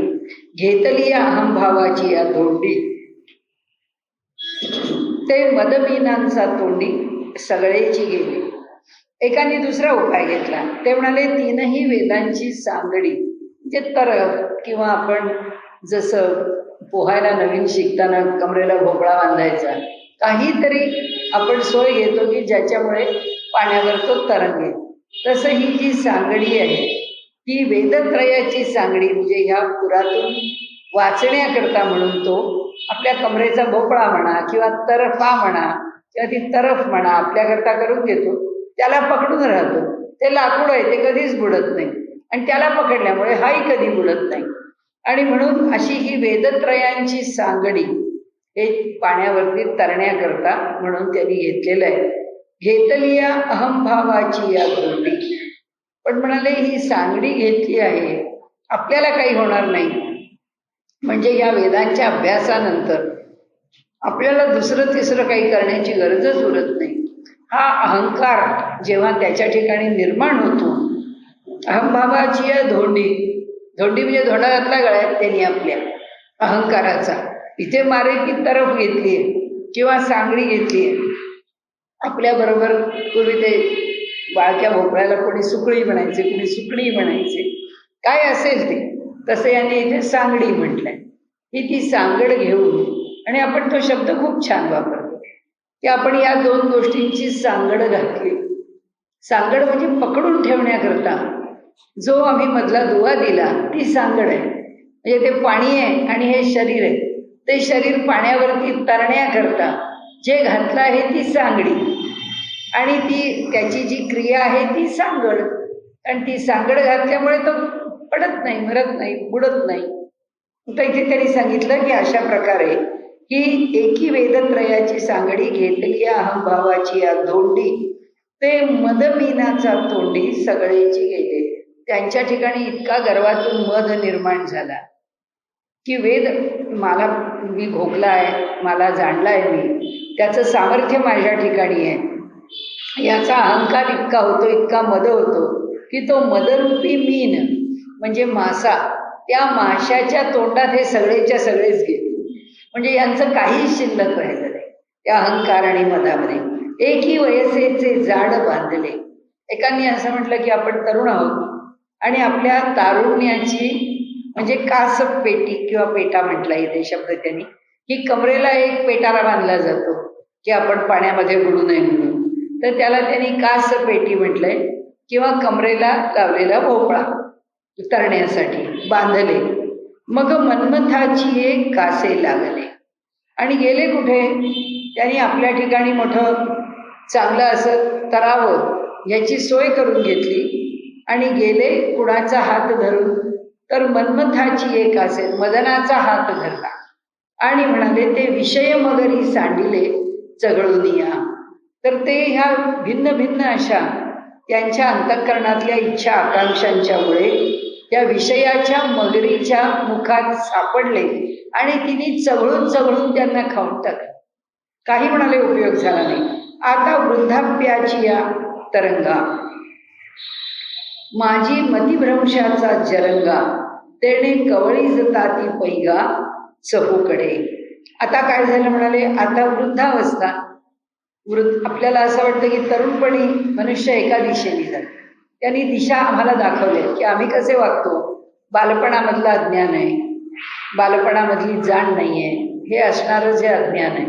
घेतली या अहंभावाची या धोंडी, ते मदमीनांचा तोंडी सगळेची गेली. एकाने दुसरा उपाय घेतला, ते म्हणाले तीनही वेदांची सांगडी, जे तरफ किंवा आपण जसं पोहायला नवीन शिकताना कमरेला भोपळा बांधायचा, काहीतरी आपण सोय घेतो की ज्याच्यामुळे पाण्यावर तो तरंगेल, तसं ही जी सांगडी आहे ती वेदत्रयाची सांगडी, म्हणजे ह्या पुरातून वाचण्याकरता म्हणून तो आपल्या कमरेचा भोपळा म्हणा किंवा तरफा म्हणा किंवा ती तरफ म्हणा आपल्याकरता करून घेतो, त्याला पकडून राहतो. ते लाकूड आहे, ते कधीच बुडत नाही आणि त्याला पकडल्यामुळे हाही कधी बुडत नाही. आणि म्हणून अशी ही वेदत्रयांची सांगडी हे पाण्यावरती तरण्याकरता म्हणून त्यांनी घेतलेलं आहे. घेतली या अहंभावाची या धोंडी. पण म्हणाले ही सांगडी घेतली आहे, आपल्याला काही होणार नाही. म्हणजे या वेदांच्या अभ्यासानंतर आपल्याला दुसरं तिसरं काही करण्याची गरजच उरत नाही. हा अहंकार जेव्हा त्याच्या ठिकाणी निर्माण होतो, अहंभावाची या धोंडी, धोंडी म्हणजे धोंडा घातला गळ्यात त्यांनी आपल्या अहंकाराचा, इथे मारे की तरफ घेतलीय किंवा सांगडी घेतलीय. आपल्याबरोबर पूर्वी ते बाळक्या भोपळ्याला कोणी सुकळी म्हणायचे, कोणी सुकणी म्हणायचे, काय असेल ते, तसं यांनी इथे सांगडी म्हटलंय. ही ती सांगड घेऊन, आणि आपण तो शब्द खूप छान वापरतो की आपण या दोन गोष्टींची सांगड घातली. सांगड म्हणजे पकडून ठेवण्याकरता जो आम्ही मधला दुवा दिला ती सांगड आहे. म्हणजे ते पाणी आहे आणि हे शरीर आहे, ते शरीर पाण्यावरती तरण्याकरता जे घातलं आहे ती सांगडी, आणि ती त्याची जी क्रिया आहे ती सांगड. आणि ती सांगड घातल्यामुळे तो पडत नाही, मरत नाही, बुडत नाही. तर इथे त्यांनी सांगितलं की अशा प्रकारे की एकी वेदत्रयाची सांगडी घेतली अहंभावाची या धोंडी ते मदमीनाचा तोंडी सगळेची गेले. त्यांच्या ठिकाणी इतका गर्वातून मध निर्माण झाला की वेद मी घोकलाय, मला जाणलाय, मी त्याचं सामर्थ्य माझ्या ठिकाणी आहे, याचा अहंकार इतका होतो, इतका मद होतो की तो मदरूपी मीन म्हणजे मासा, त्या माशाच्या तोंडात हे सगळेच्या सगळेच गेले. म्हणजे यांचं काहीच शिल्लक राहिलं नाही त्या अहंकार आणि मदामध्ये. एकही वयसेचे जाड बांधले. एकांनी असं म्हटलं की आपण तरुण आहोत आणि आपल्या तारुण्याची म्हणजे कासप पेटी किंवा पेटा म्हटला इथे शब्द त्यांनी, की कमरेला एक पेटारा बांधला जातो की आपण पाण्यामध्ये बुडू नये म्हणून, तर त्याला त्यांनी कास पेटी म्हटलंय किंवा कमरेला लावलेला भोपळा तरण्यासाठी बांधले. मग मन्मथाची एक कासे लागले आणि गेले कुठे. त्यांनी आपल्या ठिकाणी मोठं चांगलं असं तरावं याची सोय करून घेतली आणि गेले कुणाचा हात धरून, तर मन्मथाची एक कासे, मदनाचा हात धरला आणि म्हणाले ते विषय मगरी सांडिले चघळून या. तर ते ह्या भिन्न भिन्न अशा त्यांच्या अंतःकरणातल्या इच्छा आकांक्षांच्यामुळे त्या विषयाच्या मगरीच्या मुखात सापडले आणि तिने चघळून चघळून त्यांना खाऊन टाकले. काही म्हणाले उपयोग झाला नाही. आता वृद्धाप्याची या तरंगा माझी मतिभ्रंशाचा जरंगा तेणे कवळीज ताती पैगा चहूकडे. आता काय झालं म्हणाले, आता वृद्धावस्था. आपल्याला असं वाटतं की तरुणपणी मनुष्य एका दिशेने जात. त्यांनी दिशा आम्हाला दाखवल्या की आम्ही कसे वागतो. बालपणामधलं अज्ञान आहे, बालपणामधली जाण नाही आहे, हे असणारं जे अज्ञान आहे.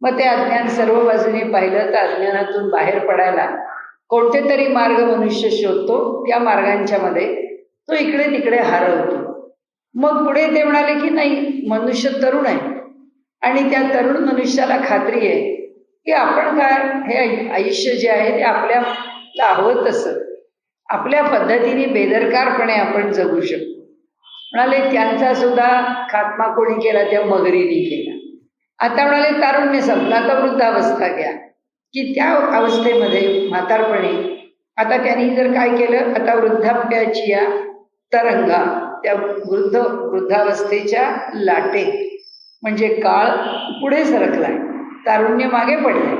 मग ते अज्ञान सर्व बाजूने पाहिलं तर अज्ञानातून बाहेर पडायला कोणते तरी मार्ग मनुष्य शोधतो. त्या मार्गांच्या मध्ये तो इकडे तिकडे हरवतो. मग पुढे ते म्हणाले की नाही, मनुष्य तरुण आहे आणि त्या तरुण मनुष्याला खात्री आहे की आपण काय हे आयुष्य जे आहे ते आपल्याला हवं तसं आपल्या पद्धतीने बेदरकारपणे आपण जगू शकतो. म्हणाले त्यांचा सुद्धा खात्मा कोणी केला, त्या मगरीने केला. आता म्हणाले तारुण्य संपलं, आता वृद्धावस्था घ्या, की त्या अवस्थेमध्ये म्हातारपणे आता त्यांनी जर काय केलं, आता वृद्धाप्याची या तरंगा त्या वृद्धावस्थेच्या लाटेत म्हणजे काळ पुढे सरकलाय, तारुण्य मागे पडलंय,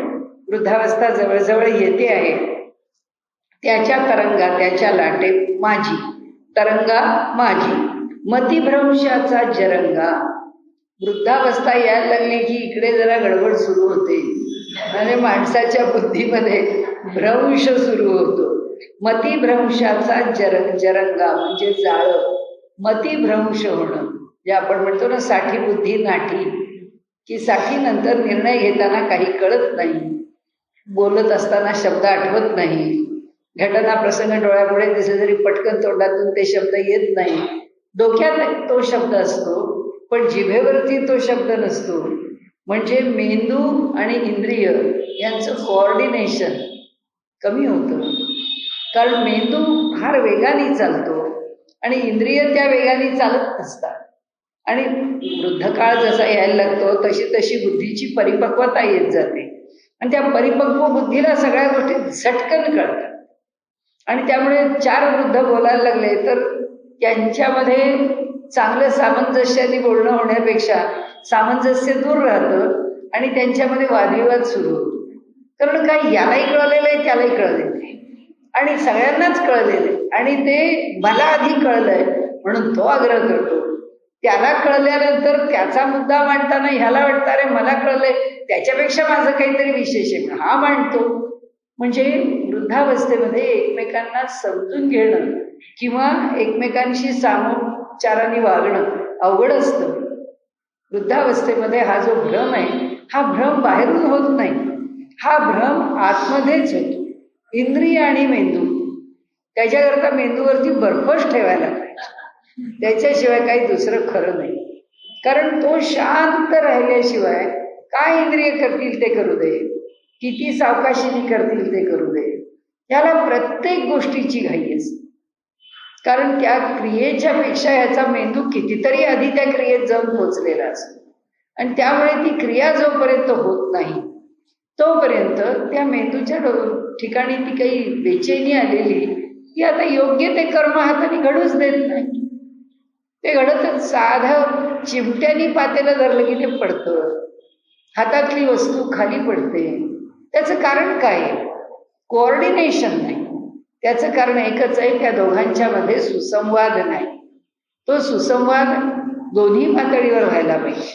वृद्धावस्था जवळजवळ येते आहे. त्याच्या तरंगा त्याच्या लाटेत माझी तरंगा माझी मतिभ्रंशाचा जरंगा. वृद्धावस्था यायला लागली की इकडे जरा गडबड सुरू होते म्हणजे माणसाच्या बुद्धीमध्ये भ्रंश सुरू होतो. मतिभ्रंशाचा जरंगा म्हणजे जाळ, मतिभ्रंश होणं जे आपण म्हणतो ना, साठी बुद्धी नाठी, की साठी नंतर निर्णय घेताना काही कळत नाही, बोलत असताना शब्द आठवत नाही, घटना प्रसंग डोळ्यापुढे दिसले तरी पटकन तोंडातून ते शब्द येत नाही. डोक्यात तो शब्द असतो पण जिभेवरती तो शब्द नसतो. म्हणजे मेंदू आणि इंद्रिय यांचं कोऑर्डिनेशन कमी होतं, कारण मेंदू फार वेगाने चालतो आणि इंद्रिय त्या वेगाने चालत नसतात. आणि वृद्धकाळ जसा यायला लागतो तशी तशी बुद्धीची परिपक्वता येत जाते आणि त्या परिपक्व बुद्धीला सगळ्या गोष्टी झटकन कळतात. आणि त्यामुळे चार वृद्ध बोलायला लागले तर त्यांच्यामध्ये चांगलं सामंजस्याने बोलणं होण्यापेक्षा सामंजस्य दूर राहतं आणि त्यांच्यामध्ये वादविवाद सुरू होतो. कारण काय, यालाही कळलेलं आहे त्यालाही कळलेलं आहे आणि सगळ्यांनाच कळलेलं आहे आणि ते मला आधी कळलंय म्हणून तो आग्रह करतो. त्याला कळल्यानंतर त्याचा मुद्दा मांडताना ह्याला वाटतं अरे मला कळलंय त्याच्यापेक्षा माझं काहीतरी विशेष आहे हा मांडतो. म्हणजे वृद्धावस्थेमध्ये एकमेकांना समजून घेणं किंवा एकमेकांशी सामोपचाराने वागणं अवघड असतं. वृद्धावस्थेमध्ये हा जो भ्रम आहे हा भ्रम बाहेरून होत नाही, हा भ्रम आतमध्येच होतो. इंद्रिय आणि मेंदू, त्याच्याकरता मेंदूवरती बर्फच ठेवायला पाहिजे, त्याच्याशिवाय काही दुसरं खरं नाही. कारण तो शांत राहिल्याशिवाय काय इंद्रिय करतील ते करू दे, किती सावकाशीने करतील ते करू दे, त्याला प्रत्येक गोष्टीची घाई असते. कारण त्या क्रियेच्या पेक्षा ह्याचा मेंदू कितीतरी आधी त्या क्रियेत जाऊन पोचलेला असतो. आणि त्यामुळे ती क्रिया जोपर्यंत होत नाही तोपर्यंत त्या मेंदूच्या ठिकाणी ती काही बेचैनी आलेली की आता योग्य ते कर्म हाताने घडूच देत नाही. ते घडतच साधं चिमट्यानी पातेलं धरलं की ते पडतं, हातातली वस्तू खाली पडते. त्याचं कारण काय? कोऑर्डिनेशन नाही. त्याचं कारण एकच आहे, त्या दोघांच्या मध्ये सुसंवाद नाही. तो सुसंवाद दोन्ही पातळीवर व्हायला पाहिजे.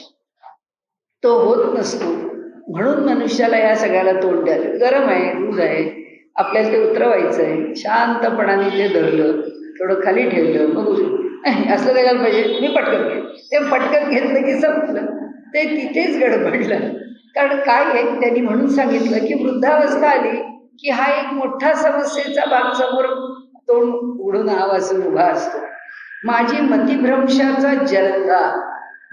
तो होत नसतो. म्हणून मनुष्याला या सगळ्याला तोंड द्यायचं. गरम आहे, दूध आहे, आपल्याला ते उतरवायचं आहे, शांतपणाने ते धरलं, थोडं खाली ठेवलं, मग असं करायला पाहिजे. मी पटकन घेतलं, ते पटकन घेतलं की संपलं. ते तिथेच गडबडलं. कारण काय आहे, त्यांनी म्हणून सांगितलं की वृद्धावस्था आली की हा एक मोठा समस्येचा भाग समोर तोंड उघडून हा वाचून उभा असतो. माझी मतिभ्रंशाचा जरंगा,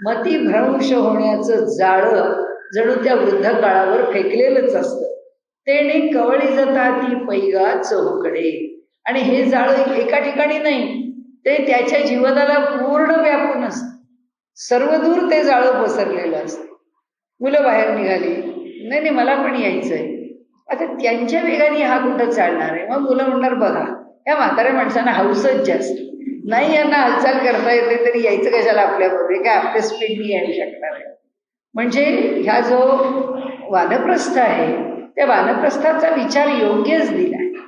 मतिभ्रंश होण्याचं जाळं जणू त्या वृद्ध काळावर फेकलेलंच असतं. तेने कवळी जाता ती पैगा चहूकडे. आणि हे जाळं एका ठिकाणी नाही, ते त्याच्या जीवनाला पूर्ण व्यापून असतं. सर्वदूर ते जाळं पसरलेलं असतं. मुलं बाहेर निघाली, नाही नाही मला पण यायचंय. आता त्यांच्या वेगाने हा कुठं चालणार आहे? मग मुलं म्हणणार बघा या म्हाताऱ्या माणसांना हौसच जास्त नाही, यांना हालचाल करता येते तरी यायचं कशाला आपल्याबरोबर, काय आपल्या स्पीडनी यायला शकणार आहे. म्हणजे ह्या जो वानप्रस्थ आहे त्या वानप्रस्थाचा विचार योग्यच दिला आहे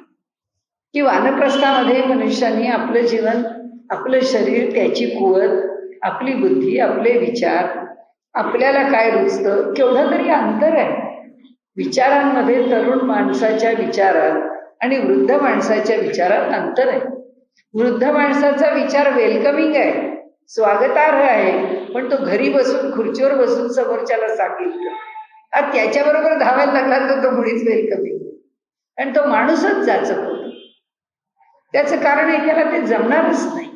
की वानप्रस्थामध्ये मनुष्याने आपलं जीवन, आपलं शरीर, त्याची कुवत, आपली बुद्धी, आपले विचार, आपल्याला काय रुचतं, केवढं तरी अंतर आहे विचारांमध्ये. तरुण माणसाच्या विचारात आणि वृद्ध माणसाच्या विचारात अंतर आहे. वृद्ध माणसाचा विचार वेलकमिंग आहे, स्वागतार्ह आहे, पण तो घरी बसून खुर्चीवर बसून समोरच्याला सांगितलं आणि त्याच्याबरोबर धावायला लागला तर तो मुळीच वेलकमिंग, आणि तो माणूसच जाचक होतो. त्याचं कारण आहे त्याला ते जमणारच नाही.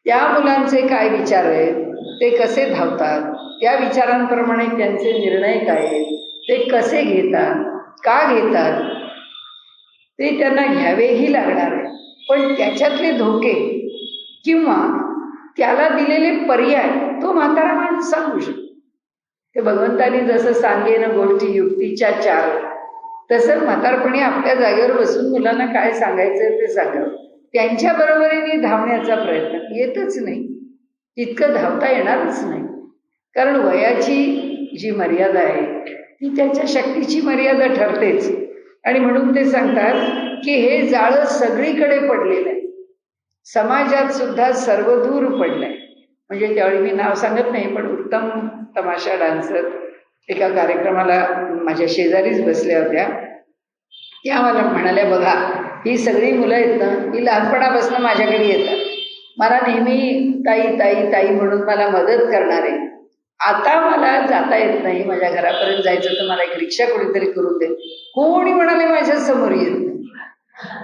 त्या मुलांचे काय विचार आहेत, ते कसे धावतात, त्या विचारांप्रमाणे त्यांचे निर्णय काय आहेत, ते कसे घेतात, का घेतात, ते त्यांना घ्यावेही लागणार आहे. पण त्याच्यातले धोके किंवा त्याला दिलेले पर्याय तो म्हातारा माणूस सांगू शकतो. ते भगवंतानी जसं सांगेन गोष्टी युक्तीच्या चार, तसं म्हातारपणी आपल्या जागेवर बसून मुलांना काय सांगायचं ते सांगावं. त्यांच्या बरोबरीने धावण्याचा प्रयत्न येतच नाही, तितकं धावता येणारच नाही. कारण वयाची जी मर्यादा आहे ती त्याच्या शक्तीची मर्यादा ठरतेच. आणि म्हणून ते सांगतात की हे जाळं सगळीकडे पडलेलं आहे, समाजात सुद्धा सर्वदूर पडलंय. म्हणजे त्यावेळी मी नाव सांगत नाही, पण उत्तम तमाशा डान्सर एका कार्यक्रमाला माझ्या शेजारीच बसल्या होत्या. त्या मला म्हणाल्या, बघा ही सगळी मुलं आहेत ना, ही लहानपणापासून माझ्याकडे येतात, मला नेहमी ताई ताई ताई म्हणून मला मदत करणारे. आता मला जाता येत नाही, माझ्या घरापर्यंत जायचं तर मला एक रिक्षा कोणीतरी करून दे. कोणी म्हणाले माझ्या समोर येत नाही.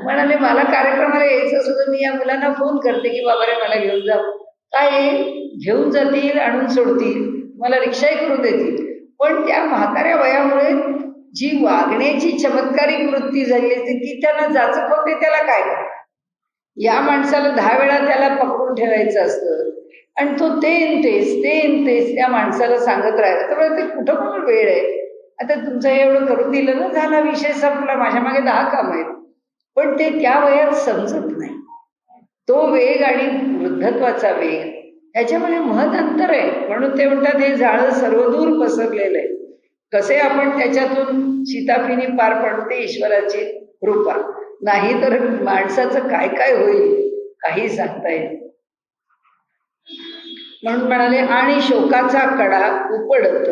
म्हणाले मला कार्यक्रमाला यायचं सुद्धा मी या मुलांना फोन करते की बाबा रे मला घेऊन जा. काय घेऊन जातील, आणून सोडतील, मला रिक्षाही करून देतील. पण त्या म्हाताऱ्या वयामुळे जी वागण्याची चमत्कारिक वृत्ती झाली असते ती त्यांना जाचक होते. त्याला काय, या माणसाला 10 वेळा त्याला पकडून ठेवायचं असतं आणि तो तेच त्या माणसाला सांगत राहायचं. तर ते कुठं पण वेळ आहे, आता तुमचं एवढं करून दिलं ना, झाला विषय संपला, माझ्या मागे 10 काम आहेत. पण ते त्या वयात समजत नाही. तो वेग आणि वृद्धत्वाचा वेग ह्याच्यामध्ये महत् अंतर आहे. म्हणून ते म्हणतात हे जाळं सर्वदूर पसरलेलं आहे. कसे आपण त्याच्यातून शिताफीने पार पडते ईश्वराची कृपा, नाही तर माणसाचं काय काय होईल काही सांगता येत. म्हणून म्हणाले आणि शोकाचा कडा उपडत.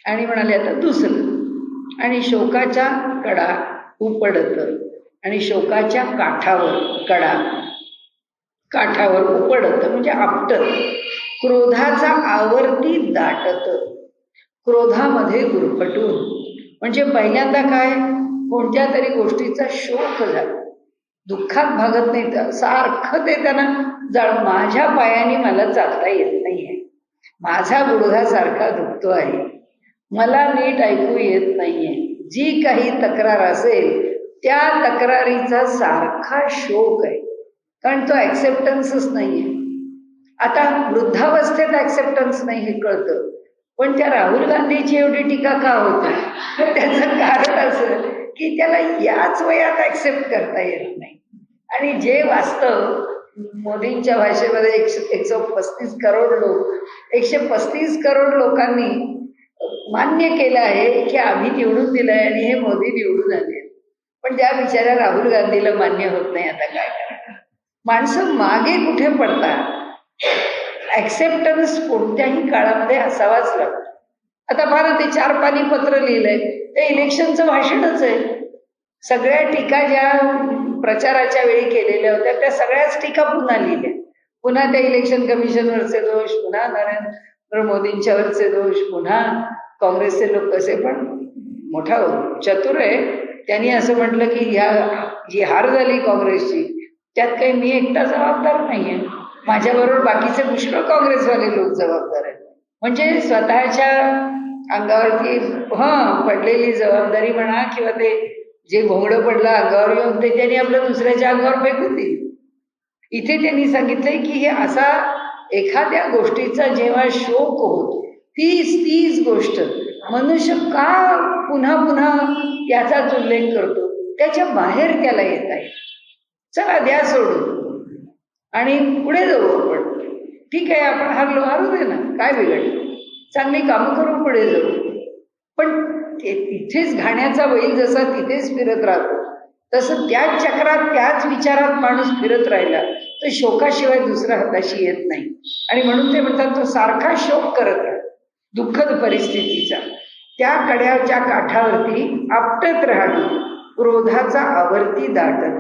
आणि म्हणाले आता दुसरं, आणि शोकाच्या कडा उपडत, आणि शोकाच्या काठावर उपडत म्हणजे आपटत. क्रोधाचा आवर्ती दाटत, क्रोधामध्ये गुरफटून. म्हणजे पहिल्यांदा काय, कोणत्या तरी गोष्टीचा शोक झाला, दुःखात भागत नाही, तर सारखं ते त्यांना माझ्या पायाने मला चालता येत नाहीये, माझा गुडघा सारखा दुखतो आहे, मला नीट ऐकू येत नाहीये. जी काही तक्रार असेल त्या तक्रारीचा सारखा शोक आहे. कारण तो ऍक्सेप्टन्सच नाहीये. आता वृद्धावस्थेत ऍक्सेप्टन्स नाही हे कळतं, पण त्या राहुल गांधीची एवढी टीका का होते? तर त्याचं कारण असं की त्याला याच वयात ऍक्सेप्ट करता येत नाही. आणि जे वास्तव मोदींच्या भाषेमध्ये 135 करोड लोक 135 करोड लोकांनी मान्य केलं आहे की आम्ही निवडून दिलंय आणि हे मोदी निवडून आले, पण त्या बिचाऱ्या राहुल गांधीला मान्य होत नाही. आता काय करणार? माणसं मागे कुठे पडतात? ऍक्सेप्टन्स कोणत्याही काळामध्ये असावाच लागतो. आता फार ते 4 पानी पत्र लिहिलंय ते इलेक्शनचं भाषणच आहे. सगळ्या टीका ज्या प्रचाराच्या वेळी केलेल्या होत्या त्या सगळ्याच टीका पुन्हा लिहिल्या. पुन्हा त्या इलेक्शन कमिशनवरचे दोष, पुन्हा नरेंद्र मोदींच्यावरचे दोष, पुन्हा काँग्रेसचे लोक कसे. पण मोठा चतुर आहे, त्यांनी असं म्हटलं की जी हार झाली काँग्रेसची त्यात काही मी एकटा जबाबदार नाहीये, माझ्याबरोबर बाकीचे पुष्कळ काँग्रेसवाले लोक जबाबदार आहेत. म्हणजे स्वतःच्या अंगावरती पडलेली जबाबदारी म्हणा किंवा ते जे घोंगडं पडलं अंगावर येऊन ते त्यांनी आपलं दुसऱ्याच्या अंगावर फेकून दिली. इथे त्यांनी सांगितलंय की हे असा एखाद्या गोष्टीचा जेव्हा शोक होतो तीच गोष्ट मनुष्य का पुन्हा पुन्हा याचाच उल्लेख करतो, त्याच्या बाहेर त्याला येत आहे. चला द्या सोडून आणि पुढे जाऊ आपण. ठीक आहे, आपण हारू दे ना, काय बिघडलं, चांगली कामं करून पुढे जाऊ. पण तिथेच घाण्याचा बैल जसा तिथेच फिरत राहतो तसं त्याच चक्रात त्याच विचारात माणूस फिरत राहिला तर शोकाशिवाय दुसरा हाताशी येत नाही. आणि म्हणून ते म्हणतात तो सारखा शोक करत राहतो दुःखद परिस्थितीचा. त्या कड्याच्या काठावरती आपटत राहणं क्रोधाचा आवर्ती दाटत.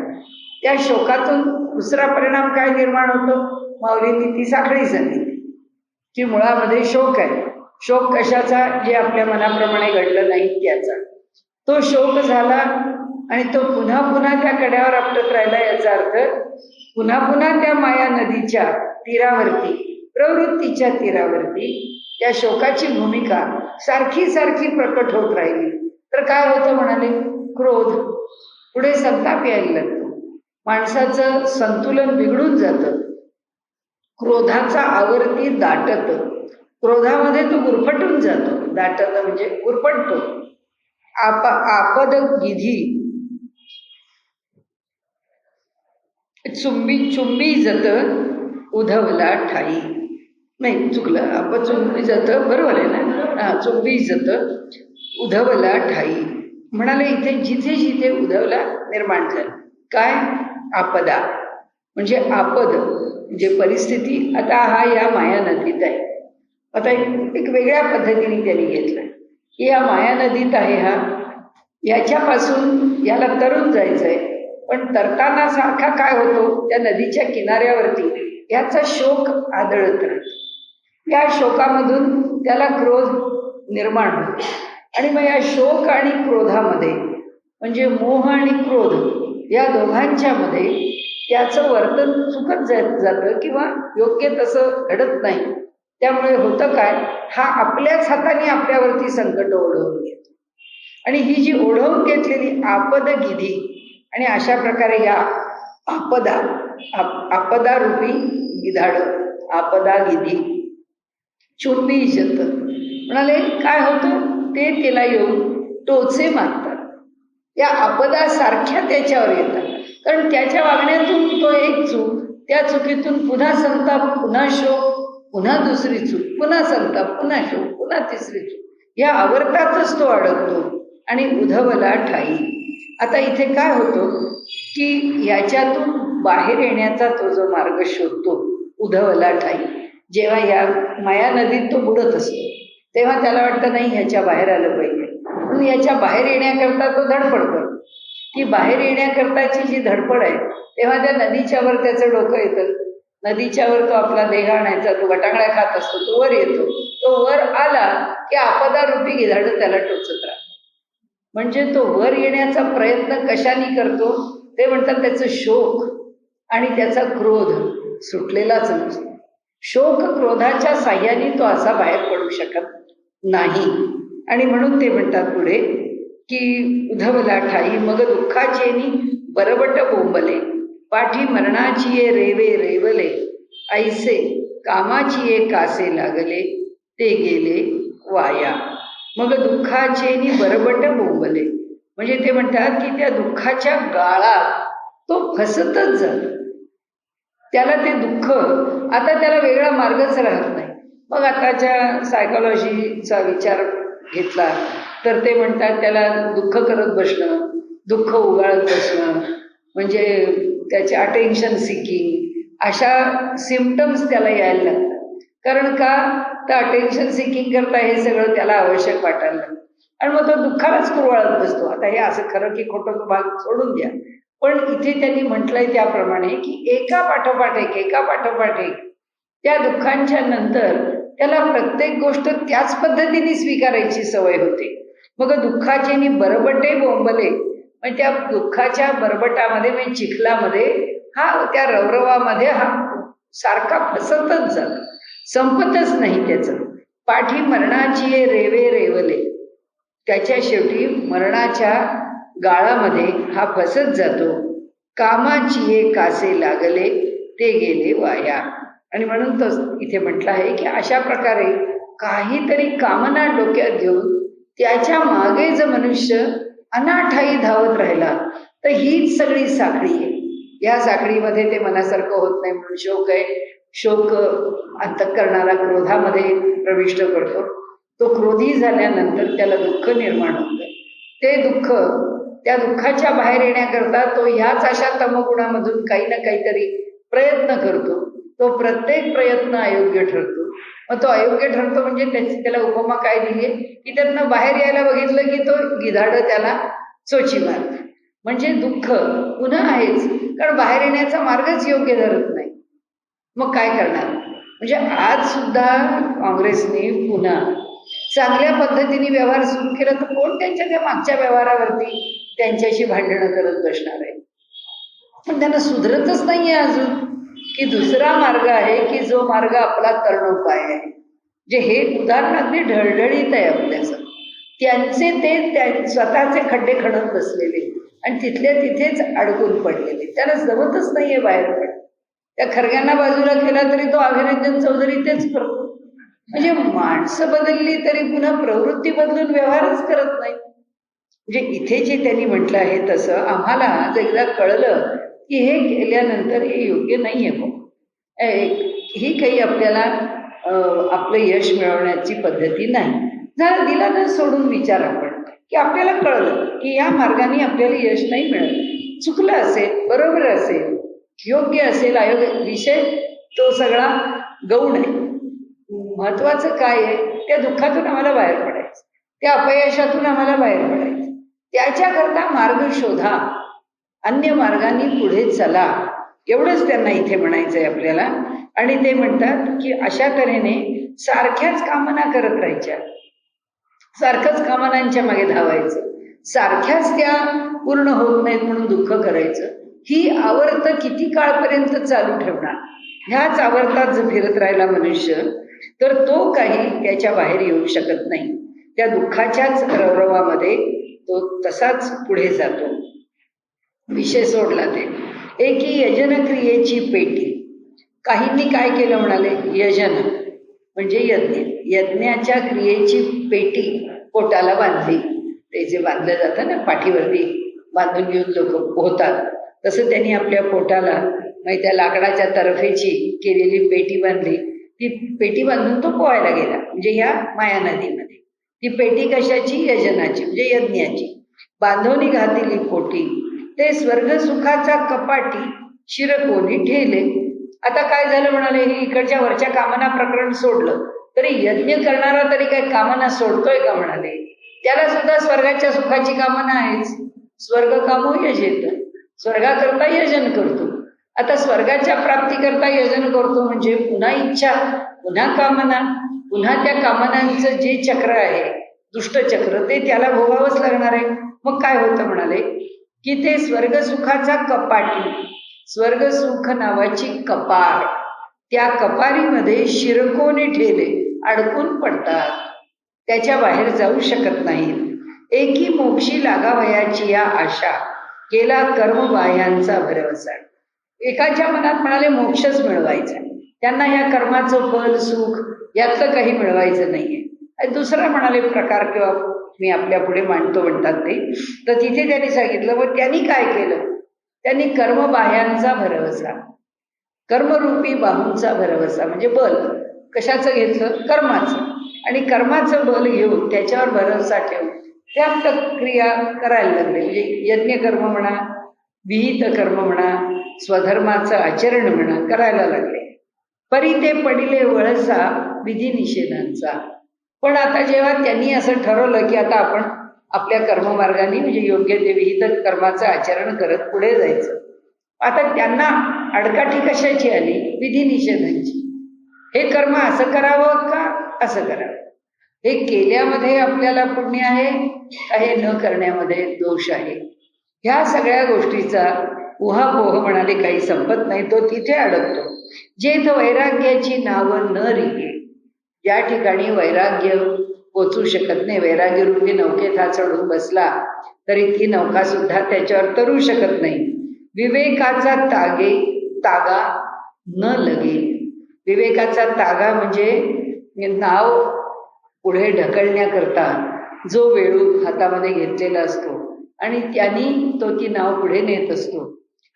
त्या शोकातून दुसरा परिणाम काय निर्माण होतो? माऊलींनी ती साखळी सांगितली की मुळामध्ये शोक आहे. शोक कशाचा? जे आपल्या मनाप्रमाणे घडलं नाही त्याचा. तो शोक झाला आणि तो पुन्हा पुन्हा त्या कड्यावर आपटत राहिला. याचा अर्थ पुन्हा पुन्हा त्या माया नदीच्या तीरावरती, प्रवृत्तीच्या तीरावरती त्या शोकाची भूमिका सारखी सारखी प्रकट होत राहिली तर काय होतं म्हणाले? क्रोध. पुढे संताप यायला लागतो, माणसाचं संतुलन बिघडून जातं. क्रोधाचा आवर्ती दाटत, क्रोधामध्ये तो गुरफटून जातो. दाटत म्हणजे गुरफटतो. आपद गिधी चुंबी जत उधवला ठाई. नाही चुकलं, चुंबी जत बरोबर आहे ना. चुंबी जत उधवला ठाई म्हणाले. इथे जिथे जिथे उधवला निर्माण झाला. काय? आपदा म्हणजे आपद म्हणजे परिस्थिती. आता हा या माया नदीत आहे. आता एक वेगळ्या पद्धतीने त्यांनी घेतलं की या माया नदीत आहे हा, याच्यापासून याला तरून जायचंय. पण तरताना सारखा काय होतो? त्या नदीच्या किनाऱ्यावरती याचा शोक आदळत राहतो. या शोकामधून त्याला क्रोध निर्माण होतो. आणि मग या शोक आणि क्रोधामध्ये म्हणजे मोह आणि क्रोध या दोघांच्या मध्ये त्याचं वर्तन चुकत जातं किंवा योग्य तसं घडत नाही. त्यामुळे होतं काय? हा आपल्याच हाताने आपल्यावरती संकट ओढवून घेतो. आणि ही जी ओढवून घेतलेली आपद गिधी आणि अशा प्रकारे या आपदा रूपी गिधाड, आपदा गिधी चुंबी जत म्हणाले. काय होतं? ते त्याला येऊन टोचे मारतात. या आपदा सारख्या त्याच्यावर येतात. कारण त्याच्या वागण्यातून तो एक चूक, त्या चुकीतून पुन्हा संताप, पुन्हा शोक, पुन्हा दुसरी चूक, पुन्हा संताप, पुन्हा शोक, पुन्हा तिसरी चूक, या आवर्तातच तो अडकतो आणि उधवला ठाई. आता इथे काय होतं की याच्यातून बाहेर येण्याचा तो जो मार्ग शोधतो उधवला ठाई. जेव्हा या माया नदीत तो बुडत असतो तेव्हा त्याला वाटतं नाही ह्याच्या बाहेर आलं पाहिजे, म्हणून याच्या बाहेर येण्याकरता तो धडपड करतो. ती बाहेर येण्याकरताची जी धडपड आहे तेव्हा त्या नदीच्या वर त्याचं डोकं येतं. नदीच्या वर तो आपला देह आणायचा, तो गटांगळ्या खात असतो, तो वर येतो. तो वर आला की आपदा रूपी गिधाड त्याला टोचत राहतो. म्हणजे तो वर येण्याचा प्रयत्न कशाने करतो? ते म्हणतात त्याचं शोक आणि त्याचा क्रोध सुटलेलाच नसतो. शोक क्रोधाच्या साह्याने तो असा बाहेर पडू शकत नाही. आणि म्हणून ते म्हणतात पुढे की उधवला ठाई मग दुःखाचेनी बरबट बोंबले पाठी मरणाची ये रेवे रेवले, ऐसे कामाची ये कासे लागले, ते गेले वाया. मग दुःखाचे नि बरबट बोंबले. म्हणजे ते म्हणतात की त्या दुःखाच्या गाळात तो फसतच जातो. त्याला ते दुःख आता त्याला वेगळा मार्गच राहत नाही. मग आताच्या सायकोलॉजीचा विचार घेतला तर ते म्हणतात त्याला दुःख करत बसणं, दुःख उगाळत बसणं, म्हणजे त्याचे अटेन्शन सिकिंग, अशा सिम्पटम्स त्याला यायला लागतात. कारण का तर अटेन्शन सिकिंग करता हे सगळं त्याला आवश्यक वाटायला लागतं आणि मग तो दुःखालाच कुरवाळत बसतो. आता हे असं खरं की खोटं तो भाग सोडून द्या, पण इथे त्यांनी म्हटलंय त्याप्रमाणे की एका पाठोपाठ एक त्या दुःखांच्या नंतर त्याला प्रत्येक गोष्ट त्याच पद्धतीने स्वीकारायची सवय होते. मग दुःखाचे नि बरबटे बोंबले, म्हणजे त्या दुःखाच्या बरबटामध्ये म्हणजे चिखलामध्ये हा त्या रवरवामध्ये हा सारखा फसतच जातो, संपतच नाही त्याचं. पाठी मरणाची ये रेवे रेवले, त्याच्या शेवटी मरणाच्या गाळामध्ये हा फसत जातो. कामाची ये कासे लागले, ते गेले वाया. आणि म्हणून तो इथे म्हटलं आहे की अशा प्रकारे काहीतरी कामना डोक्यात घेऊन त्याच्या मागे जर मनुष्य अनाठाई धावत राहिला तर हीच सगळी साखळी आहे. या साखळीमध्ये ते मनासारखं होत नाही म्हणून शोक आहे. शोक अंतःकरणाला क्रोधामध्ये प्रविष्ट करतो. तो क्रोधी झाल्यानंतर त्याला दुःख निर्माण होतं. ते दुःख, त्या दुःखाच्या बाहेर येण्याकरता तो ह्याच अशा तमगुणामधून काही ना काहीतरी प्रयत्न करतो. तो प्रत्येक प्रयत्न अयोग्य ठरतो. मग तो अयोग्य ठरतो म्हणजे त्याला उपमा काय दिली की त्यातनं बाहेर यायला बघितलं की तो गिधाडं त्याला चोची मारतं. म्हणजे दुःख पुन्हा आहेच, कारण बाहेर येण्याचा मार्गच योग्य धरत नाही. मग काय करणार? म्हणजे आज सुद्धा काँग्रेसने पुन्हा चांगल्या पद्धतीने व्यवहार सुरू केला तर कोण त्यांच्या त्या मागच्या व्यवहारावरती त्यांच्याशी भांडणं करत बसणार आहे? पण त्यांना सुधरतच नाहीये अजून की दुसरा मार्ग आहे की जो मार्ग आपला तरणोपाय आहे. जे हे उदाहरण अगदी ढळढळीत आहे आपल्याचं. त्यांचे ते स्वतःचे खड्डे खणत बसलेले आणि तिथल्या तिथेच अडकून पडलेले, त्यांना जमतच नाहीये बाहेर पड. त्या खरग्यांना बाजूला केला तरी तो अभिनंदन चौधरी तेच करतो. म्हणजे माणसं बदलली तरी पुन्हा प्रवृत्ती बदलून व्यवहारच करत नाही. म्हणजे इथे जे त्यांनी म्हटलं आहे तसं आम्हाला जर एकदा कळलं की हे केल्यानंतर हे योग्य नाहीये, ही काही आपल्याला आपलं यश मिळवण्याची पद्धती नाही. जरा दिला तर सोडून विचार आपण की आपल्याला कळलं की या मार्गाने आपल्याला यश नाही मिळत, चुकलं असेल, बरोबर असेल, योग्य असेल, अयोग्य विषय तो सगळा गौण आहे. महत्वाचं काय आहे, त्या दुःखातून आम्हाला बाहेर पडायचं, त्या अपयशातून आम्हाला बाहेर पडायचं. त्याच्याकरता मार्ग शोधा, अन्य मार्गाने पुढे चला, एवढंच त्यांना इथे म्हणायचंय आपल्याला. आणि ते म्हणतात की अशा तऱ्हेने सारख्याच कामना करत राहायच्या, सारखंच कामनांच्या मागे धावायचं, सारख्याच त्या पूर्ण होत नाहीत म्हणून दुःख करायचं. ही आवर्त किती काळपर्यंत चालू ठेवणार? ह्याच आवर्तात जर फिरत राहिला मनुष्य तर तो काही त्याच्या बाहेर येऊ शकत नाही. त्या दुःखाच्याच रवरवामध्ये तो तसाच पुढे जातो. विषय सोडला ते. एकी यजन क्रियेची पेटी. काहींनी काय केलं म्हणाले, यजन म्हणजे यज्ञ, यज्ञाच्या क्रियेची पेटी पोटाला बांधली. ते जे बांधलं जातं ना, पाठीवरती बांधून घेऊन लोक पोहतात, तसं त्यांनी आपल्या पोटाला म्हणजे त्या लाकडाच्या तर्फेची केलेली पेटी बांधली. ती पेटी बांधून तो पोहायला गेला, म्हणजे ह्या माया नदीमध्ये. ती पेटी कशाची? यजनाची, म्हणजे यज्ञाची. बांधवणी घातली पोटी, ते स्वर्ग सुखाचा कपाटी शिरकोनी ठेले. आता काय झालं म्हणाले, हे इकडच्या वरच्या कामना प्रकरण सोडलं तरी यज्ञ करणारा तरी काय कामना सोडतोय का म्हणाले? त्याला सुद्धा स्वर्गाच्या सुखाची कामना आहेच. स्वर्ग कामो यजेत, स्वर्गाकरता यजन करतो. आता स्वर्गाच्या प्राप्तीकरता यजन करतो म्हणजे पुन्हा इच्छा, पुन्हा कामना, पुन्हा त्या कामनांचं जे चक्र आहे, दुष्टचक्र, ते त्याला भोगावंच लागणार आहे. मग काय होतं म्हणाले की ते स्वर्ग सुखाचा कपाटी, स्वर्ग सुख नावाची कपार, त्या कपारीमध्ये शिरकोने ठेले, अडकून पडतात, त्याच्या बाहेर जाऊ शकत नाहीत. एकी मोक्षी लागावयाची या आशा, केला कर्मबाह्यांचा भरवसा. एकाच्या मनात म्हणाले मोक्षच मिळवायचा, त्यांना या कर्माचं फल सुख यातलं काही मिळवायचं नाहीये. आणि दुसरा म्हणाले प्रकार किंवा मी आपल्या पुढे मांडतो म्हणतात ते, तर तिथे त्यांनी सांगितलं मग त्यांनी काय केलं, त्यांनी कर्मबाह्यांचा भरवसा, कर्मरूपी बाहूंचा भरवसा म्हणजे बल कशाचं घेतलं, कर्माचं, आणि कर्माचं बल घेऊन त्याच्यावर भरवसा ठेवून त्या क्रिया करायला लागले. म्हणजे यज्ञकर्म म्हणा, विहित कर्म म्हणा, स्वधर्माचं आचरण म्हणा करायला लागले. परी ते पडिले वळसा विधी निषेधांचा. पण आता जेव्हा त्यांनी असं ठरवलं की आता आपण आपल्या कर्ममार्गाने म्हणजे योग्य ते विहित कर्माचं आचरण करत पुढे जायचं, आता त्यांना अडकाठी कशाची आली, विधी निषेधांची. हे कर्म असं करावं का असं करावं, हे केल्यामध्ये आपल्याला पुण्य आहे का हे न करण्यामध्ये दोष आहे, ह्या सगळ्या गोष्टीचा उहापोह म्हणाले काही संपत नाही. तो तिथे अडकतो जेथ वैराग्याची नावं न रिगे. ज्या ठिकाणी वैराग्य पोचू शकत नाही, वैराग्यरूपी नौकेत हा चढून बसला तरी ती नौका सुद्धा त्याच्यावर तरू शकत नाही. विवेकाचा तागा न लगे. विवेकाचा तागा म्हणजे नाव पुढे ढकलण्याकरता जो वेळू हातामध्ये घेतलेला असतो आणि त्यांनी तो ती नाव पुढे नेत असतो.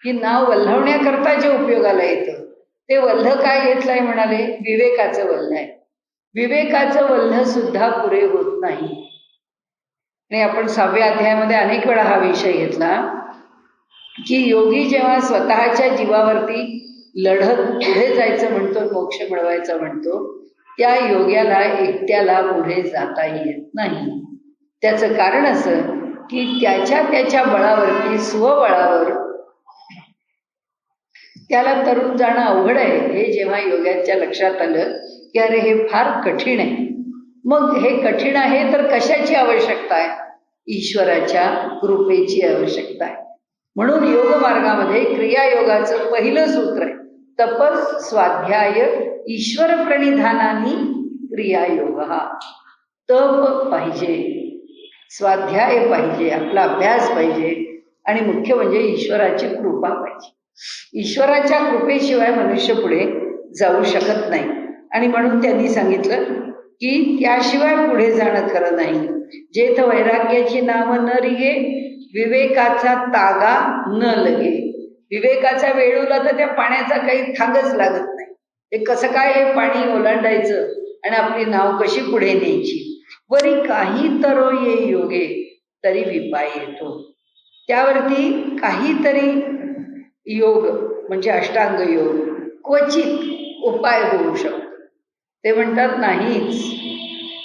ही नाव वल्हवण्याकरता जे उपयोगाला येतं ते वल्ह काय घेतलंय म्हणाले, विवेकाचं वल्ह आहे. विवेकाचं वल्ह सुद्धा पुरे होत नाही. आणि आपण 6व्या अध्यायामध्ये अनेक वेळा हा विषय घेतला की योगी जेव्हा स्वतःच्या जीवावरती लढत पुढे जायचं म्हणतो, मोक्ष मिळवायचा म्हणतो, त्या योग्याला एकट्याला पुढे जाता येत नाही. त्याचं कारण असं की त्याच्या बळावरती स्वबळावर त्याला तरुण जाणं अवघड आहे. हे जेव्हा योग्याच्या लक्षात आलं की अरे हे फार कठीण आहे, मग हे कठीण आहे तर कशाची आवश्यकता आहे, ईश्वराच्या कृपेची आवश्यकता आहे. म्हणून योग मार्गामध्ये क्रियायोगाचं पहिलं सूत्र आहे तपस स्वाध्याय ईश्वर प्रणिधानानी क्रियायोग. हा तप पाहिजे, स्वाध्याय पाहिजे, आपला अभ्यास पाहिजे आणि मुख्य म्हणजे ईश्वराची कृपा पाहिजे. ईश्वराच्या कृपेशिवाय मनुष्य पुढे जाऊ शकत नाही. आणि म्हणून त्यांनी सांगितलं की त्याशिवाय पुढे जाणं खरं नाही. जेथ वैराग्याची नावं न रिगे विवेकाचा तागा न लगे. विवेकाचा वेळूला तर त्या पाण्याचा काही थांगच लागत नाही. ते कसं काय हे पाणी ओलांडायचं आणि आपली नाव कशी पुढे न्यायची. वरी काही तरो ये योगे तरी विपाय येतो. त्यावरती काहीतरी योग म्हणजे अष्टांग योग क्वचित उपाय होऊ शकतो. ते म्हणतात नाहीच.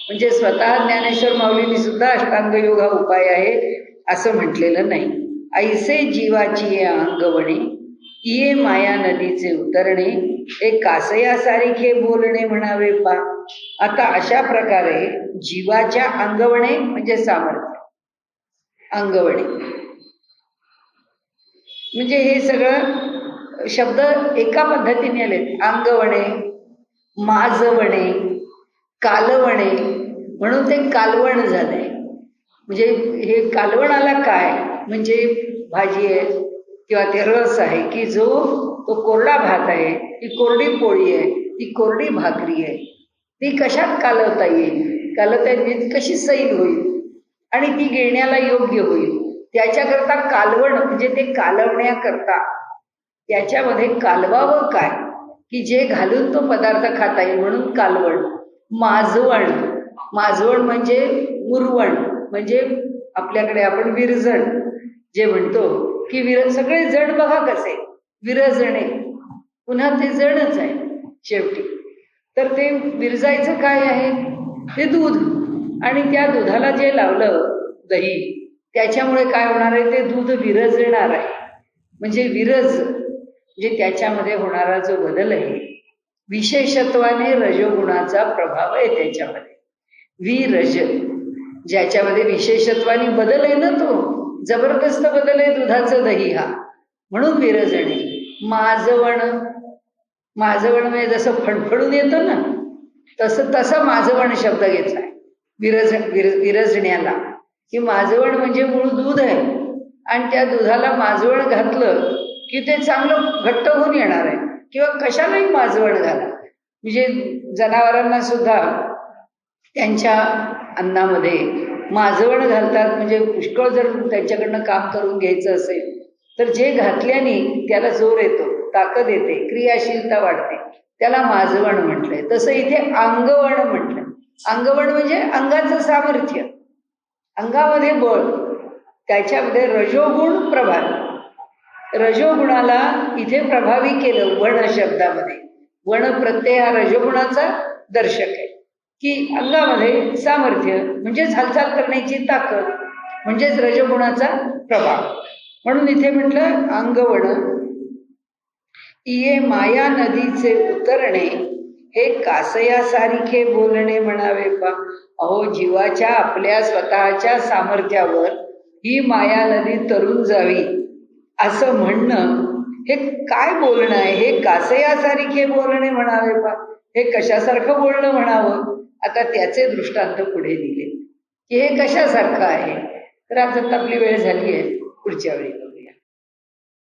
म्हणजे स्वतः ज्ञानेश्वर माऊलींनी सुद्धा अष्टांग योग हा उपाय आहे असं म्हटलेलं नाही. ऐसे जीवाची ये अंगवणे ये माया नदीचे उतरणे हे कासयासारखे बोलणे म्हणावे पा. आता अशा प्रकारे जीवाच्या अंगवणे म्हणजे सामर्थ्य, अंगवणे म्हणजे हे सगळं शब्द एका पद्धतीने आलेत. अंगवणे, माजवणे, कालवणे म्हणून ते कालवण झालंय. म्हणजे हे कालवणाला काय म्हणजे भाजी आहे किंवा ते रस आहे की जो तो कोरडा भात आहे, ती कोरडी पोळी आहे, ती कोरडी भाकरी आहे, ती कशात कालवता येईल, कालवता येईल कशी सैल होईल आणि ती गिळण्याला योग्य होईल. त्याच्याकरता कालवण म्हणजे ते कालवण्याकरता त्याच्यामध्ये कालवावं काय की जे घालून तो पदार्थ खाता येईल म्हणून कालवण. माजवण, माजवण म्हणजे मुरवण म्हणजे आपल्याकडे आपण विरजण जे म्हणतो की सगळे जण बघा कसे विरजणे, पुन्हा ते जणच आहे शेवटी. तर ते विरजायचं काय आहे, ते दूध, आणि त्या दुधाला जे लावलं दही त्याच्यामुळे काय होणार आहे, ते दूध विरजणार आहे. म्हणजे विरज म्हणजे त्याच्यामध्ये होणारा जो बदल आहे विशेषत्वाने रजोगुणाचा प्रभाव आहे त्याच्यामध्ये. विरज ज्याच्यामध्ये विशेषत्वाने बदल आहे ना, तो जबरदस्त बदल आहे दुधाचं दही हा, म्हणून विरजणे. माजवण, माजवण म्हणजे जसं फडफडून येतं ना तसं माजवण शब्द घेतलाय विरजण्याला. की माजवण म्हणजे मूळ दूध आहे आणि त्या दुधाला माजवण घातलं की ते चांगलं घट्ट होऊन येणार आहे. किंवा कशालाही माजवण घाला, म्हणजे जनावरांना सुद्धा त्यांच्या अन्नामध्ये माजवण घालतात. म्हणजे पुष्कळ जर त्यांच्याकडनं काम करून घ्यायचं असेल तर जे घातल्याने त्याला जोर येतो, ताकद येते, क्रियाशीलता वाढते, त्याला माजवण म्हटलंय. तसं इथे अंगवण म्हटलंय. अंगवण म्हणजे अंगाचं सामर्थ्य, अंगामध्ये बळ, त्याच्यामध्ये रजोगुण प्रभावी. रजोगुणाला इथे प्रभावी केलं वण शब्दामध्ये. वण प्रत्यय हा रजोगुणाचा दर्शक आहे, की अंगामध्ये सामर्थ्य म्हणजेच हालचाल करण्याची ताकद, म्हणजेच रजोगुणाचा प्रभाव. म्हणून इथे म्हटलं अंगवण. इये माया नदीचे उतरणे, हे कासयासारिखे बोलणे म्हणावे पा. अहो, जीवाच्या आपल्या स्वतःच्या सामर्थ्यावर ही माया नदी तरून जावी असं म्हणणं हे काय बोलणं आहे? हे कासयासारिखे बोलणे म्हणावे पा. हे कशासारखं बोलणं म्हणावं? आता त्याचे दृष्टांत पुढे दिले की हे कशासारखं आहे. तर आज आता आपली वेळ झाली आहे, पुढच्या वेळी